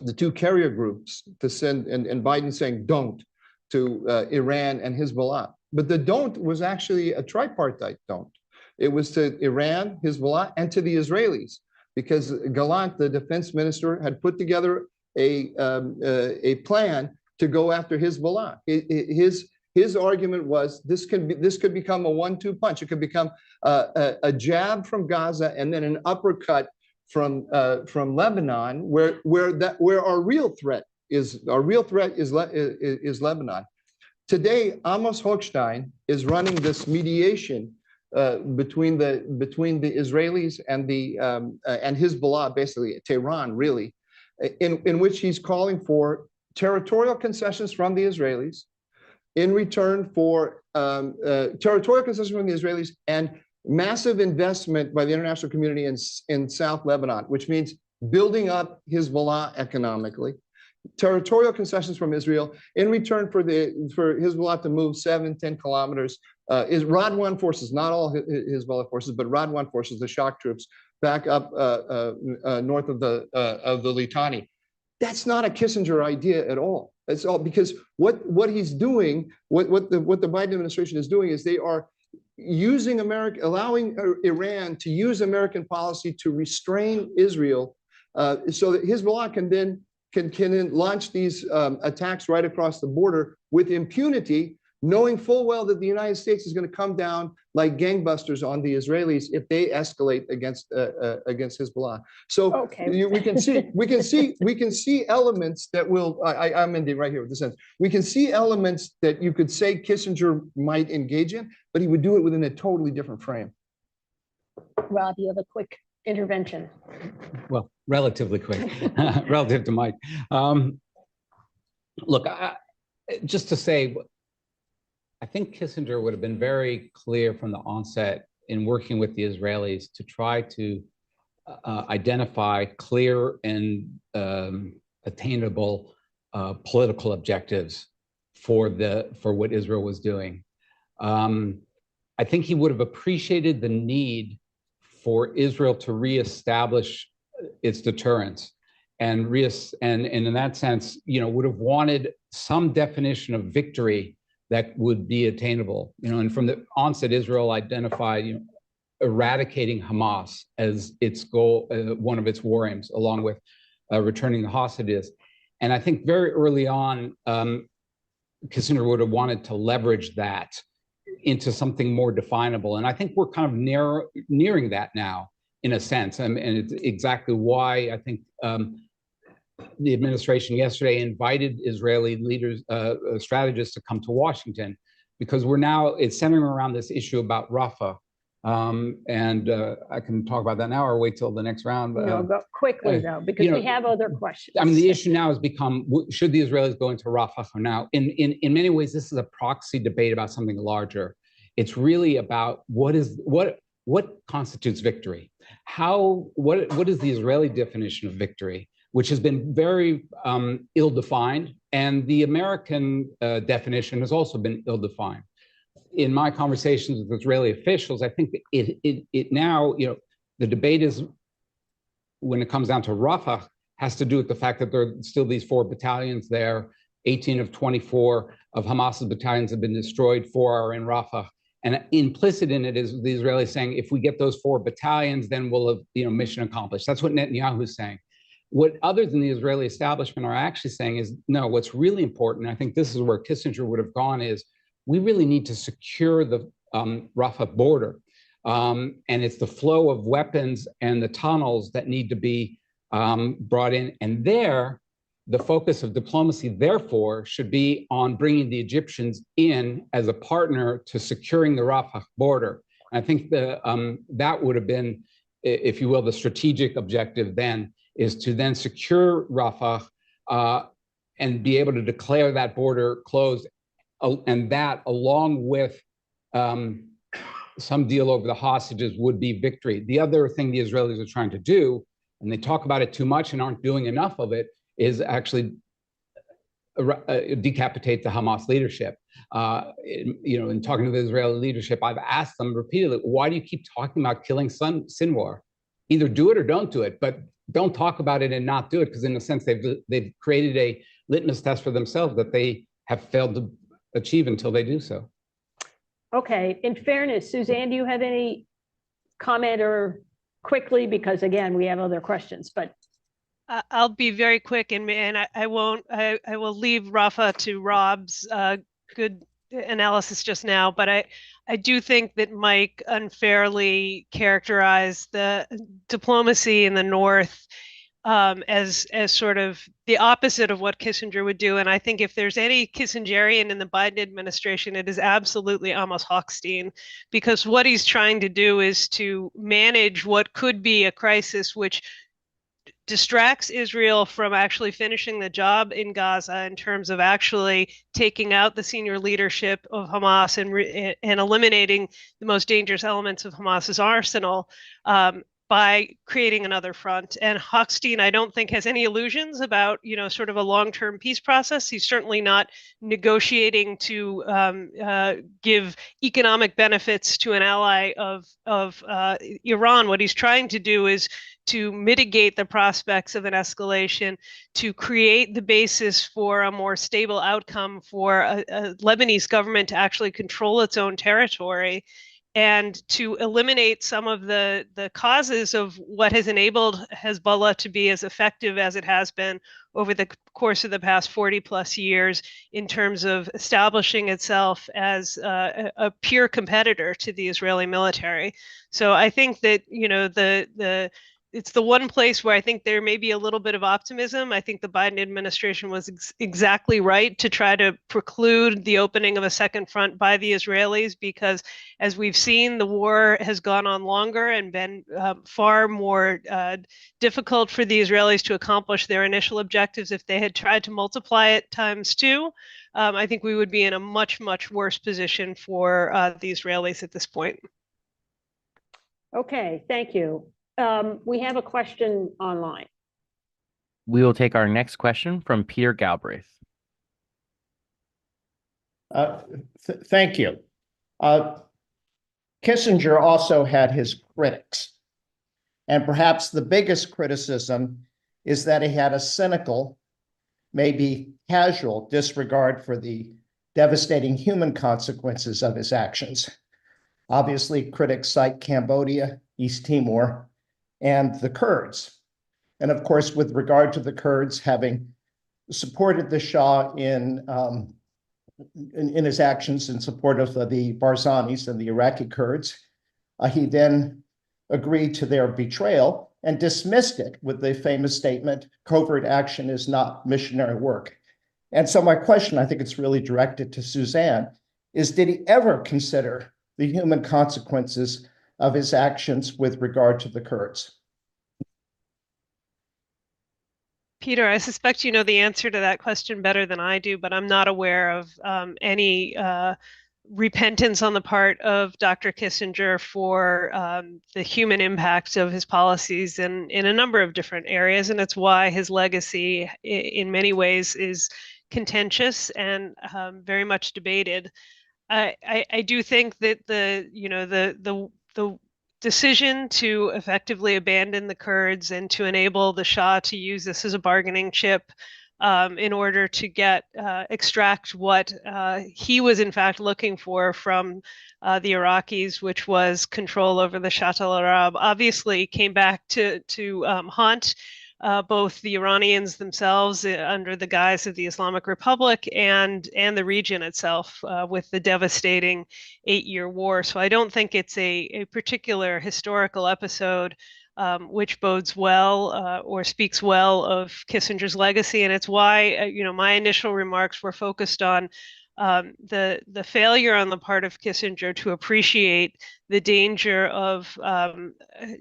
the two carrier groups to send, and Biden saying don't to Iran and Hezbollah, but the don't was actually a tripartite don't. It was to Iran, Hezbollah, and to the Israelis, because Gallant, the defense minister, had put together a plan to go after Hezbollah. His argument was this could become a 1-2 punch. It could become a jab from Gaza and then an uppercut from Lebanon, where our real threat is. Our real threat is Lebanon. Today, Amos Hochstein is running this mediation between the Israelis and Hezbollah, basically Tehran, really, in which he's calling for territorial concessions from the Israelis in return for territorial concessions from the Israelis and massive investment by the international community in South Lebanon, which means building up Hezbollah economically, territorial concessions from Israel in return for Hezbollah to move 7-10 kilometers. Is Radwan forces, not all Hezbollah forces, but Radwan forces, the shock troops, back up north of the Litani. That's not a Kissinger idea at all. It's all because what he's doing, what the Biden administration is doing, is they are using allowing Iran to use American policy to restrain Israel, so that Hezbollah can then launch these attacks right across the border with impunity, knowing full well that the United States is going to come down like gangbusters on the Israelis if they escalate against Hezbollah. So okay. we can see elements that will. I'm ending right here with the sense. We can see elements that you could say Kissinger might engage in, but he would do it within a totally different frame. Rob, you have a quick intervention. Well, relatively quick, relative to Mike. Look, just to say, I think Kissinger would have been very clear from the onset in working with the Israelis to try to identify clear and attainable political objectives for what Israel was doing. I think he would have appreciated the need for Israel to reestablish its deterrence, and in that sense, would have wanted some definition of victory that would be attainable. And from the onset, Israel identified, eradicating Hamas as its goal, one of its war aims, along with returning the hostages. And I think very early on, Kissinger would have wanted to leverage that into something more definable. And I think we're kind of nearing that now, in a sense. And it's exactly why I think the administration yesterday invited Israeli leaders, strategists, to come to Washington, because it's centering around this issue about Rafah. And I can talk about that now or wait till the next round. But, no, go quickly though, because we have other questions. I mean, the issue now has become, should the Israelis go into Rafah or now? In many ways, this is a proxy debate about something larger. It's really about what constitutes victory? What is the Israeli definition of victory, which has been very ill-defined, and the American definition has also been ill-defined. In my conversations with Israeli officials, I think that it now, the debate is, when it comes down to Rafah, has to do with the fact that there are still these 4 battalions there. 18 of 24 of Hamas's battalions have been destroyed, 4 are in Rafah. And implicit in it is the Israelis saying, if we get those 4 battalions, then we'll have, mission accomplished. That's what Netanyahu is saying. What others in the Israeli establishment are actually saying is, no, what's really important, I think this is where Kissinger would have gone, is we really need to secure the Rafah border. And it's the flow of weapons and the tunnels that need to be brought in. And there, the focus of diplomacy, therefore, should be on bringing the Egyptians in as a partner to securing the Rafah border. And I think that would have been, if you will, the strategic objective then, is to then secure Rafah and be able to declare that border closed, and that, along with some deal over the hostages, would be victory. The other thing the Israelis are trying to do, and they talk about it too much and aren't doing enough of it, is actually decapitate the Hamas leadership. In talking to the Israeli leadership, I've asked them repeatedly, why do you keep talking about killing Sinwar? Either do it or don't do it, but don't talk about it and not do it, because in a sense, they've created a litmus test for themselves that they have failed to achieve until they do so. Okay, in fairness, Suzanne, do you have any comment or quickly, because again, we have other questions, but. I'll be very quick, and I won't. I will leave Rafah to Rob's good analysis just now, but I do think that Mike unfairly characterized the diplomacy in the North as sort of the opposite of what Kissinger would do. And I think if there's any Kissingerian in the Biden administration, it is absolutely Amos Hochstein, because what he's trying to do is to manage what could be a crisis which distracts Israel from actually finishing the job in Gaza in terms of actually taking out the senior leadership of Hamas and eliminating the most dangerous elements of Hamas's arsenal by creating another front. And Hochstein, I don't think, has any illusions about, sort of a long-term peace process. He's certainly not negotiating to give economic benefits to an ally of Iran. What he's trying to do is to mitigate the prospects of an escalation, to create the basis for a more stable outcome for a Lebanese government to actually control its own territory, and to eliminate some of the causes of what has enabled Hezbollah to be as effective as it has been over the course of the past 40 plus years in terms of establishing itself as a peer competitor to the Israeli military. So I think that, it's the one place where I think there may be a little bit of optimism. I think the Biden administration was exactly right to try to preclude the opening of a second front by the Israelis, because as we've seen, the war has gone on longer and been far more difficult for the Israelis to accomplish their initial objectives. If they had tried to multiply it times two, I think we would be in a much, much worse position for the Israelis at this point. Okay, thank you. We have a question online. We will take our next question from Peter Galbraith. Thank you. Kissinger also had his critics, and perhaps the biggest criticism is that he had a cynical, maybe casual disregard for the devastating human consequences of his actions. Obviously, critics cite Cambodia, East Timor, and the Kurds. And of course, with regard to the Kurds, having supported the Shah in his actions in support of the Barzanis and the Iraqi Kurds, he then agreed to their betrayal and dismissed it with the famous statement, "Covert action is not missionary work." And so my question, I think it's really directed to Suzanne, is did he ever consider the human consequences of his actions with regard to the Kurds? Peter, I suspect you know the answer to that question better than I do, but I'm not aware of any repentance on the part of Dr. Kissinger for the human impact of his policies in a number of different areas. And it's why his legacy in many ways is contentious and very much debated. I do think that the decision to effectively abandon the Kurds and to enable the Shah to use this as a bargaining chip in order to extract what he was in fact looking for from the Iraqis, which was control over the Shuttle obviously came back to haunt both the Iranians themselves under the guise of the Islamic Republic and the region itself with the devastating 8-year war. So I don't think it's a particular historical episode which bodes well or speaks well of Kissinger's legacy. And it's why, my initial remarks were focused on the failure on the part of Kissinger to appreciate the danger of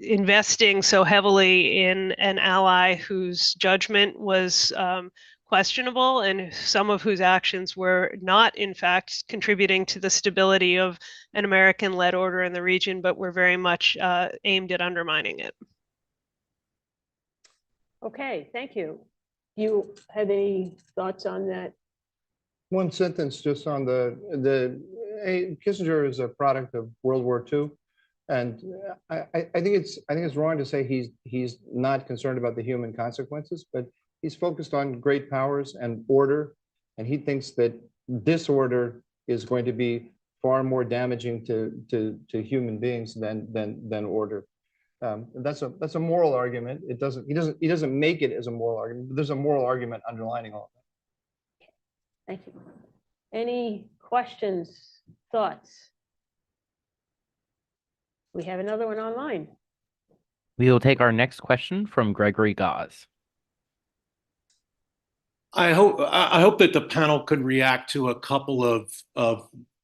investing so heavily in an ally whose judgment was questionable and some of whose actions were not, in fact, contributing to the stability of an American-led order in the region, but were very much aimed at undermining it. Okay, thank you. You have any thoughts on that? One sentence just on Kissinger is a product of World War II. And I think it's wrong to say he's not concerned about the human consequences, but he's focused on great powers and order. And he thinks that disorder is going to be far more damaging to human beings than order. That's a moral argument. He doesn't make it as a moral argument, but there's a moral argument underlining all of that. Thank you. Any questions, thoughts? We have another one online. We will take our next question from Gregory Gause. I hope that the panel could react to a couple of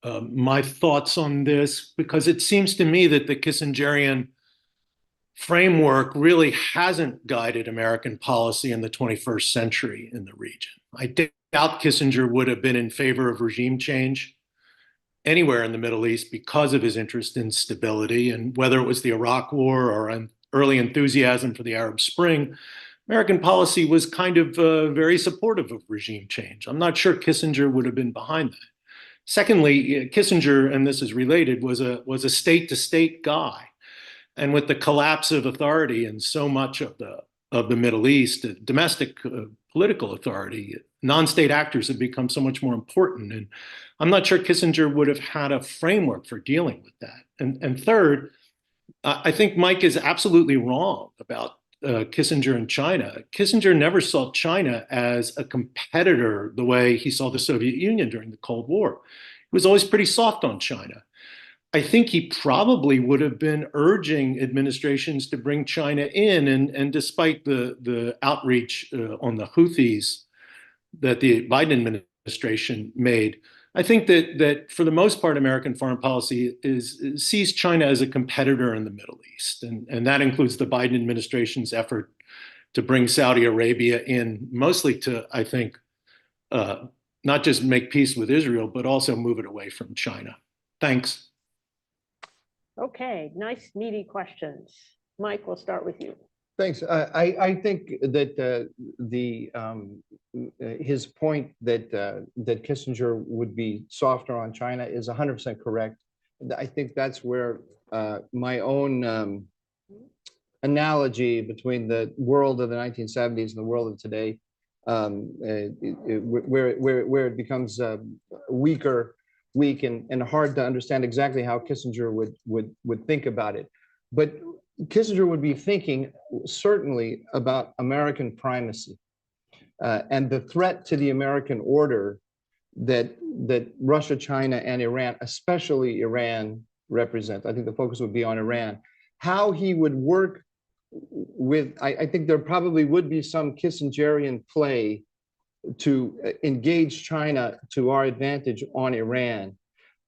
my thoughts on this, because it seems to me that the Kissingerian framework really hasn't guided American policy in the 21st century in the region. I doubt Kissinger would have been in favor of regime change anywhere in the Middle East because of his interest in stability. And whether it was the Iraq War or an early enthusiasm for the Arab Spring, American policy was kind of very supportive of regime change. I'm not sure Kissinger would have been behind that. Secondly, Kissinger, and this is related, was a state-to-state guy. And with the collapse of authority in so much of the Middle East, domestic political authority, non-state actors have become so much more important. And I'm not sure Kissinger would have had a framework for dealing with that. And third, I think Mike is absolutely wrong about Kissinger and China. Kissinger never saw China as a competitor the way he saw the Soviet Union during the Cold War. He was always pretty soft on China. I think he probably would have been urging administrations to bring China in, and despite the outreach on the Houthis that the Biden administration made, I think that for the most part, American foreign policy sees China as a competitor in the Middle East, and that includes the Biden administration's effort to bring Saudi Arabia in, mostly to, I think, not just make peace with Israel, but also move it away from China. Thanks. Okay, nice, meaty questions. Mike, we'll start with you. Thanks. I think that his point that Kissinger would be softer on China is 100% correct. I think that's where my own analogy between the world of the 1970s and the world of today, where it becomes weak and hard to understand exactly how Kissinger would think about it. But Kissinger would be thinking certainly about American primacy and the threat to the American order that Russia, China, and Iran, especially Iran, represent. I think the focus would be on Iran. How he would work with, I think there probably would be some Kissingerian play to engage China to our advantage on Iran.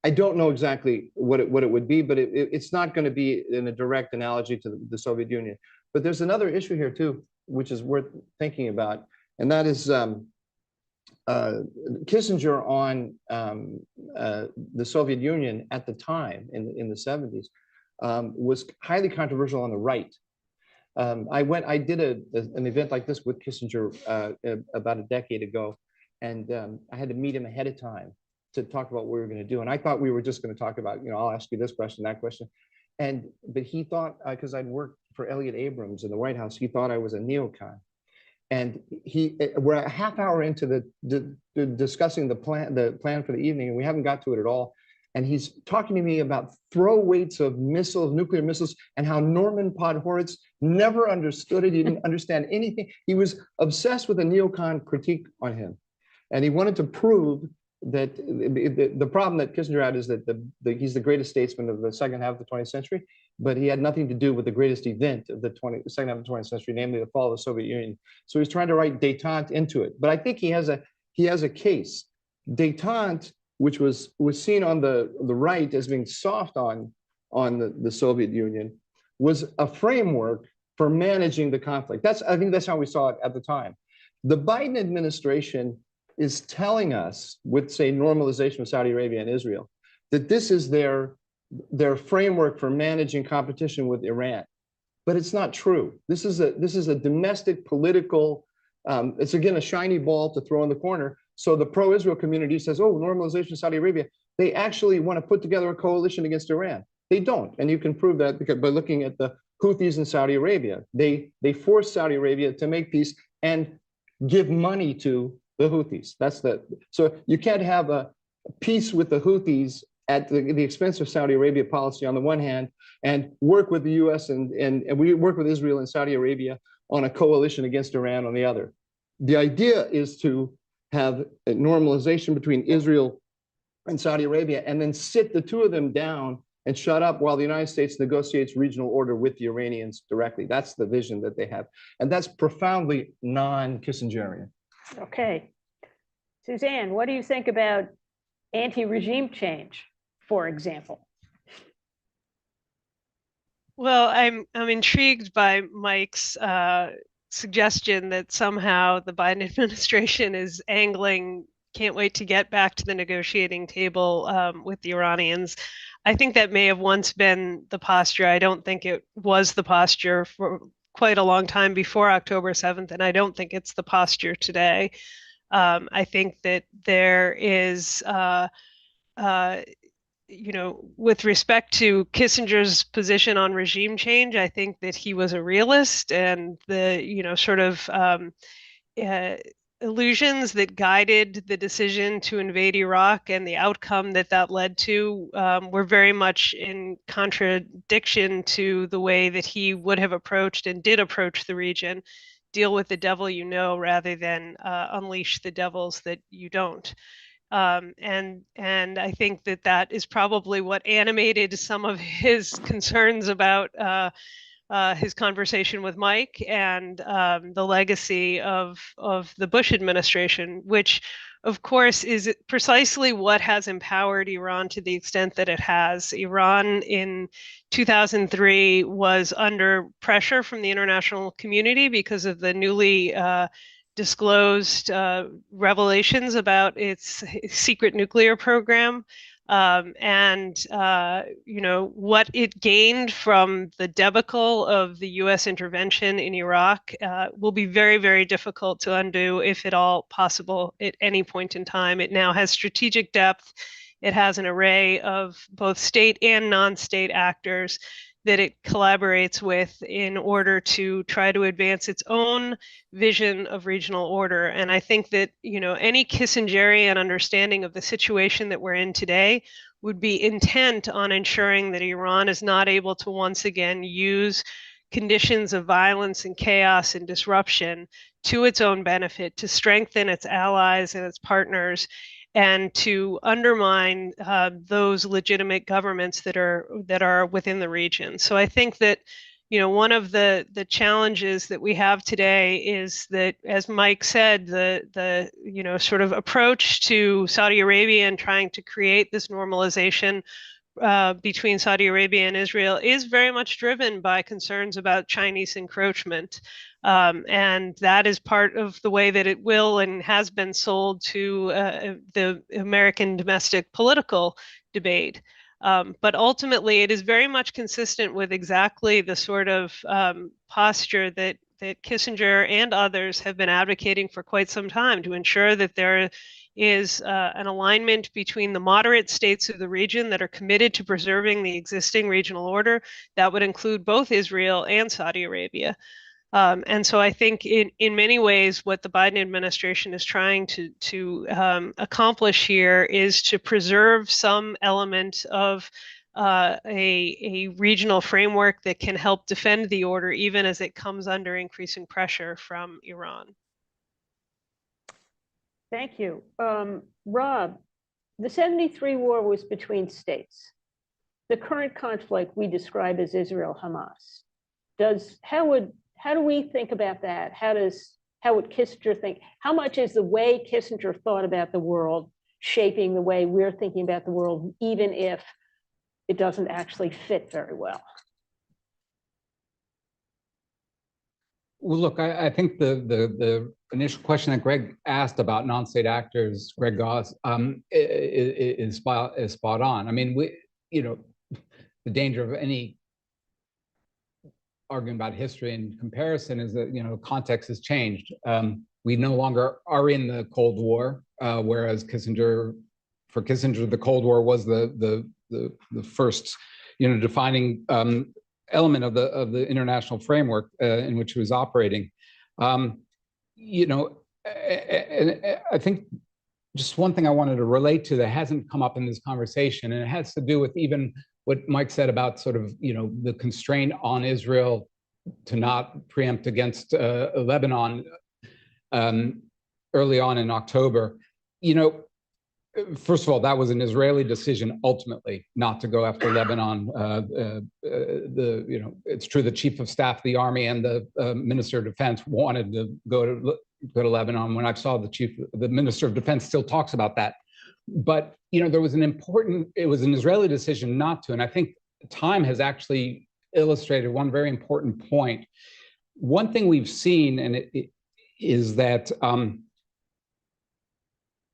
I don't know exactly what it would be, but it's not going to be in a direct analogy to the Soviet Union. But there's another issue here too, which is worth thinking about, and that is Kissinger on the Soviet Union at the time in the 70s was highly controversial on the right. I did an event like this with Kissinger about a decade ago, and I had to meet him ahead of time to talk about what we were going to do. And I thought we were just going to talk about, I'll ask you this question, that question. But he thought, because I'd worked for Elliott Abrams in the White House, he thought I was a neocon. And we're a half hour into the discussing the plan for the evening, and we haven't got to it at all. And he's talking to me about throw weights of missiles, nuclear missiles, and how Norman Podhoretz never understood it. He didn't understand anything. He was obsessed with a neocon critique on him. And he wanted to prove that the problem that Kissinger had is that he's the greatest statesman of the second half of the 20th century, but he had nothing to do with the greatest event of the second half of the 20th century, namely the fall of the Soviet Union. So he's trying to write détente into it. But I think he has a case. Détente, which was seen on the right as being soft on the Soviet Union, was a framework for managing the conflict. I think that's how we saw it at the time. The Biden administration is telling us, with, say, normalization of Saudi Arabia and Israel, that this is their framework for managing competition with Iran. But it's not true. This is a domestic political, it's again a shiny ball to throw in the corner. So the pro-Israel community says, oh, normalization of Saudi Arabia. They actually want to put together a coalition against Iran. They don't. And you can prove that by looking at the Houthis in Saudi Arabia. They force Saudi Arabia to make peace and give money to the Houthis. So you can't have a peace with the Houthis at the expense of Saudi Arabia policy on the one hand, and work with the US and we work with Israel and Saudi Arabia on a coalition against Iran on the other. The idea is to have a normalization between Israel and Saudi Arabia and then sit the two of them down and shut up while the United States negotiates regional order with the Iranians directly. That's the vision that they have. And that's profoundly non-Kissingerian. Okay. Suzanne, what do you think about anti-regime change, for example? Well, I'm intrigued by Mike's suggestion that somehow the Biden administration is angling, can't wait to get back to the negotiating table with the Iranians. I think that may have once been the posture. I don't think it was the posture for quite a long time before October 7th, and I don't think it's the posture today. I think that there is, with respect to Kissinger's position on regime change, I think that he was a realist, and the, sort of illusions that guided the decision to invade Iraq and the outcome that led to were very much in contradiction to the way that he would have approached and did approach the region. Deal with the devil you know rather than unleash the devils that you don't. And I think that is probably what animated some of his concerns about his conversation with Mike and the legacy of the Bush administration, which of course is precisely what has empowered Iran to the extent that it has. Iran in 2003 was under pressure from the international community because of the newly disclosed revelations about its secret nuclear program. What it gained from the debacle of the US intervention in Iraq will be very, very difficult to undo, if at all possible, at any point in time. It now has strategic depth. It has an array of both state and non-state actors that it collaborates with in order to try to advance its own vision of regional order. And I think that, any Kissingerian understanding of the situation that we're in today would be intent on ensuring that Iran is not able to once again use conditions of violence and chaos and disruption to its own benefit, to strengthen its allies and its partners, and to undermine those legitimate governments that are within the region. So I think that, one of the challenges that we have today is that, as Mike said, the sort of approach to Saudi Arabia and trying to create this normalization between Saudi Arabia and Israel is very much driven by concerns about Chinese encroachment. And that is part of the way that it will and has been sold to the American domestic political debate. But ultimately, it is very much consistent with exactly the sort of posture that Kissinger and others have been advocating for quite some time, to ensure that there is an alignment between the moderate states of the region that are committed to preserving the existing regional order. That would include both Israel and Saudi Arabia. And so I think in many ways, what the Biden administration is trying to accomplish here is to preserve some element of a regional framework that can help defend the order, even as it comes under increasing pressure from Iran. Thank you. Rob, The 73 war was between states. The current conflict we describe as Israel-Hamas. How do we think about that? How would Kissinger think? How much is the way Kissinger thought about the world shaping the way we're thinking about the world, even if it doesn't actually fit very well? Well, look, I think the initial question that Greg asked about non-state actors, Greg Goss, is spot on. I mean, the danger of any arguing about history and comparison is that context has changed. We no longer are in the Cold War, whereas for Kissinger, the Cold War was the first defining element of the international framework in which he was operating. And I think just one thing I wanted to relate to that hasn't come up in this conversation, and it has to do with even what Mike said about sort of the constraint on Israel to not preempt against Lebanon early on in October. First of all, that was an Israeli decision ultimately not to go after Lebanon. It's true the chief of staff of the army and the minister of defense wanted to go to Lebanon. When I saw the minister of defense still talks about that. But there was it was an Israeli decision not to, and I think time has actually illustrated one very important point. One thing we've seen, and it is that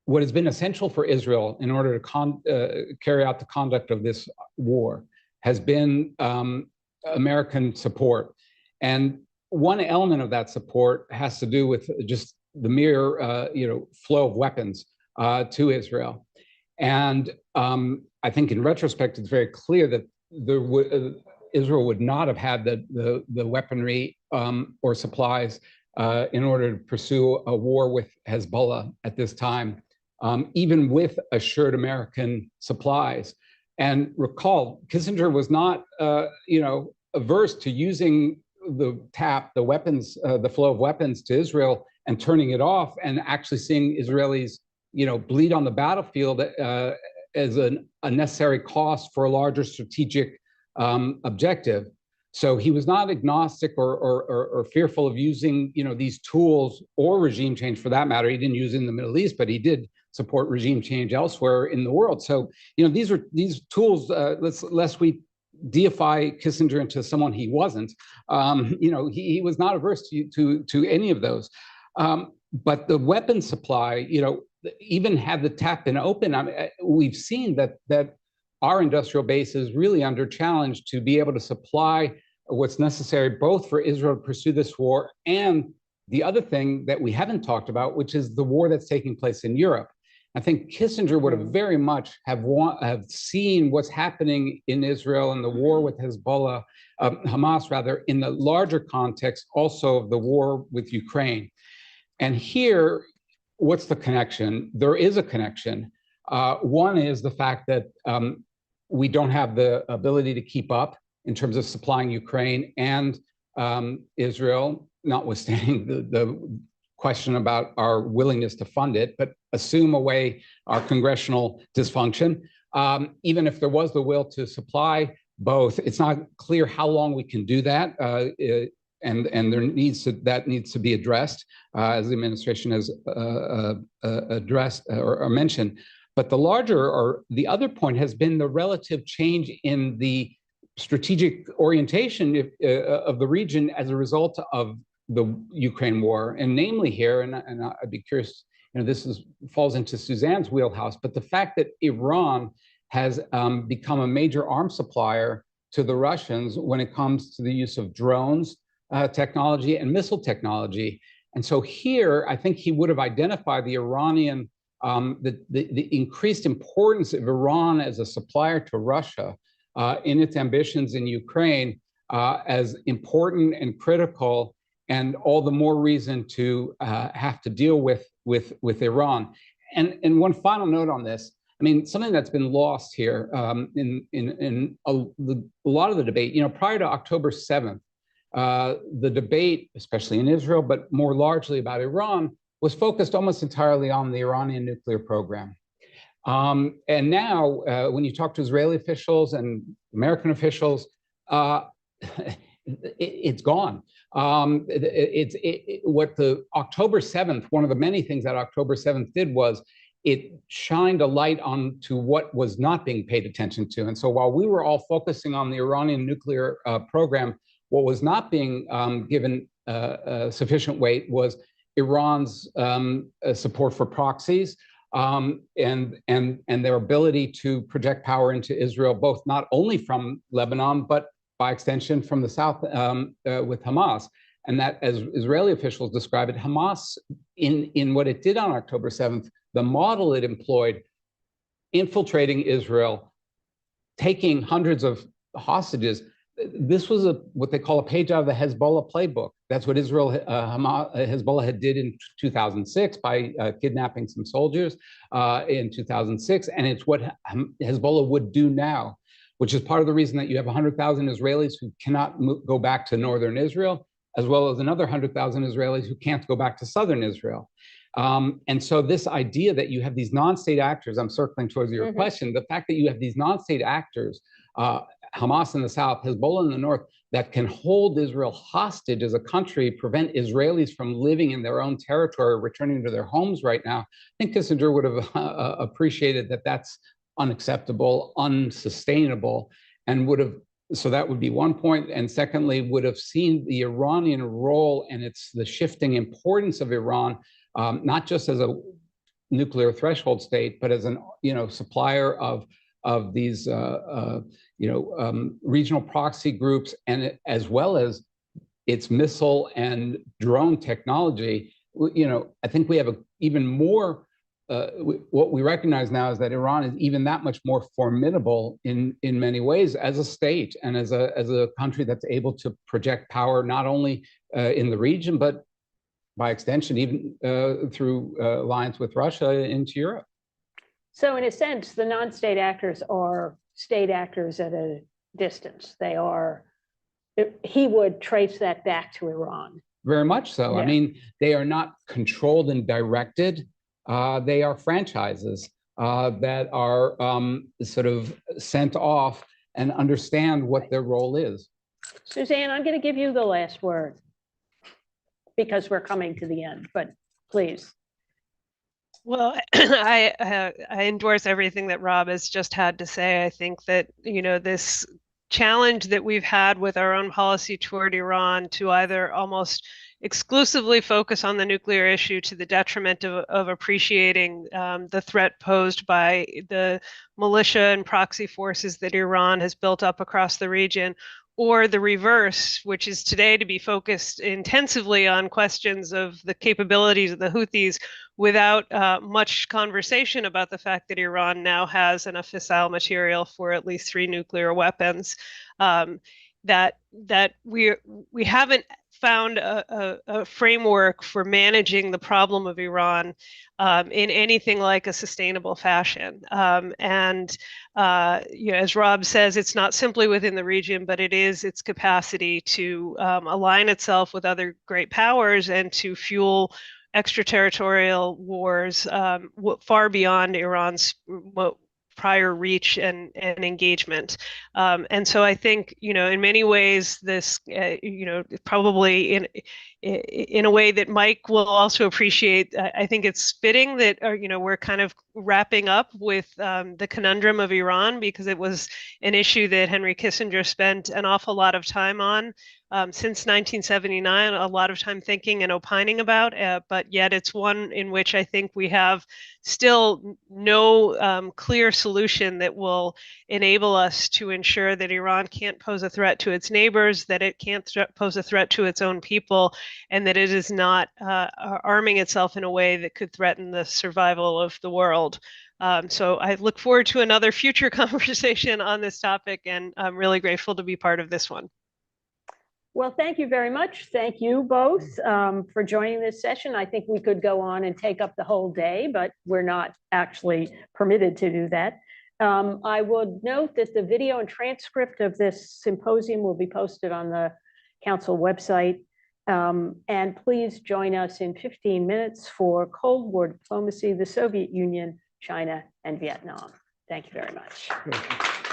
what has been essential for Israel in order to carry out the conduct of this war has been American support. And one element of that support has to do with just the mere flow of weapons to Israel. And I think in retrospect, it's very clear that Israel would not have had the weaponry or supplies in order to pursue a war with Hezbollah at this time, even with assured American supplies. And recall, Kissinger was not averse to using the weapons, the flow of weapons to Israel and turning it off and actually seeing Israelis bleed on the battlefield as a necessary cost for a larger strategic objective. So he was not agnostic or fearful of using these tools or regime change for that matter. He didn't use it in the Middle East, but he did support regime change elsewhere in the world. So these tools, lest we deify Kissinger into someone he wasn't. He was not averse to any of those. But the weapon supply, even had the tap been open, we've seen that our industrial base is really under challenge to be able to supply what's necessary both for Israel to pursue this war and the other thing that we haven't talked about, which is the war that's taking place in Europe. I think Kissinger would have very much have seen what's happening in Israel and the war with Hezbollah, Hamas rather, in the larger context also of the war with Ukraine. And here, what's the connection? There is a connection. One is the fact that we don't have the ability to keep up in terms of supplying Ukraine and Israel, notwithstanding the question about our willingness to fund it, but assume away our congressional dysfunction. Even if there was the will to supply both, it's not clear how long we can do that. And that needs to be addressed, as the administration has addressed or mentioned. But the other point has been the relative change in the strategic orientation of the region as a result of the Ukraine war, and namely here, and I'd be curious, this falls into Suzanne's wheelhouse, but the fact that Iran has become a major arms supplier to the Russians when it comes to the use of drones technology and missile technology. And so here, I think he would have identified the Iranian, the increased importance of Iran as a supplier to Russia in its ambitions in Ukraine as important and critical, and all the more reason to have to deal with Iran. And one final note on this, I mean, something that's been lost here in a lot of the debate, prior to October 7th, the debate, especially in Israel, but more largely about Iran, was focused almost entirely on the Iranian nuclear program. And now, when you talk to Israeli officials and American officials, it's gone. What the October 7th, one of the many things that October 7th did was it shined a light onto what was not being paid attention to. And so while we were all focusing on the Iranian nuclear program, what was not being given sufficient weight was Iran's support for proxies, and their ability to project power into Israel, both not only from Lebanon, but by extension from the south with Hamas. And that, as Israeli officials describe it, Hamas, in what it did on October 7th, the model it employed, infiltrating Israel, taking hundreds of hostages, this was what they call a page out of the Hezbollah playbook. That's what Hezbollah had did in 2006 by kidnapping some soldiers in 2006. And it's what Hezbollah would do now, which is part of the reason that you have 100,000 Israelis who cannot go back to northern Israel, as well as another 100,000 Israelis who can't go back to southern Israel. And so this idea that you have these non-state actors, I'm circling towards your question, the fact that you have these non-state actors, Hamas in the south, Hezbollah in the north, that can hold Israel hostage as a country, prevent Israelis from living in their own territory, returning to their homes right now. I think Kissinger would have appreciated that that's unacceptable, unsustainable, and would have, so that would be one point. And secondly, would have seen the Iranian role and the shifting importance of Iran, not just as a nuclear threshold state, but as an supplier of these regional proxy groups, and as well as its missile and drone technology. I think we have even more. What we recognize now is that Iran is even that much more formidable in many ways as a state and as a country that's able to project power not only in the region, but by extension even through alliance with Russia into Europe. So in a sense, the non-state actors are state actors at a distance. He would trace that back to Iran. Very much so. Yeah. I mean, they are not controlled and directed. They are franchises that are sort of sent off and understand what their role is. Suzanne, I'm going to give you the last word because we're coming to the end, but please. Well, I endorse everything that Rob has just had to say. I think that, this challenge that we've had with our own policy toward Iran to either almost exclusively focus on the nuclear issue to the detriment of appreciating the threat posed by the militia and proxy forces that Iran has built up across the region, or the reverse, which is today to be focused intensively on questions of the capabilities of the Houthis without much conversation about the fact that Iran now has enough fissile material for at least 3 nuclear weapons. That we haven't found a framework for managing the problem of Iran in anything like a sustainable fashion. As Rob says, it's not simply within the region, but it is its capacity to align itself with other great powers and to fuel extraterritorial wars far beyond Iran's prior reach and engagement. And so I think, in many ways, this, probably in a way that Mike will also appreciate, I think it's fitting that, we're kind of wrapping up with the conundrum of Iran, because it was an issue that Henry Kissinger spent an awful lot of time on since 1979, a lot of time thinking and opining about, but yet it's one in which I think we have still no clear solution that will enable us to ensure that Iran can't pose a threat to its neighbors, that it can't pose a threat to its own people, and that it is not arming itself in a way that could threaten the survival of the world. So I look forward to another future conversation on this topic, and I'm really grateful to be part of this one. Well, thank you very much. Thank you both for joining this session. I think we could go on and take up the whole day, but we're not actually permitted to do that. I would note that the video and transcript of this symposium will be posted on the Council website. And please join us in 15 minutes for Cold War Diplomacy, the Soviet Union, China, and Vietnam. Thank you very much.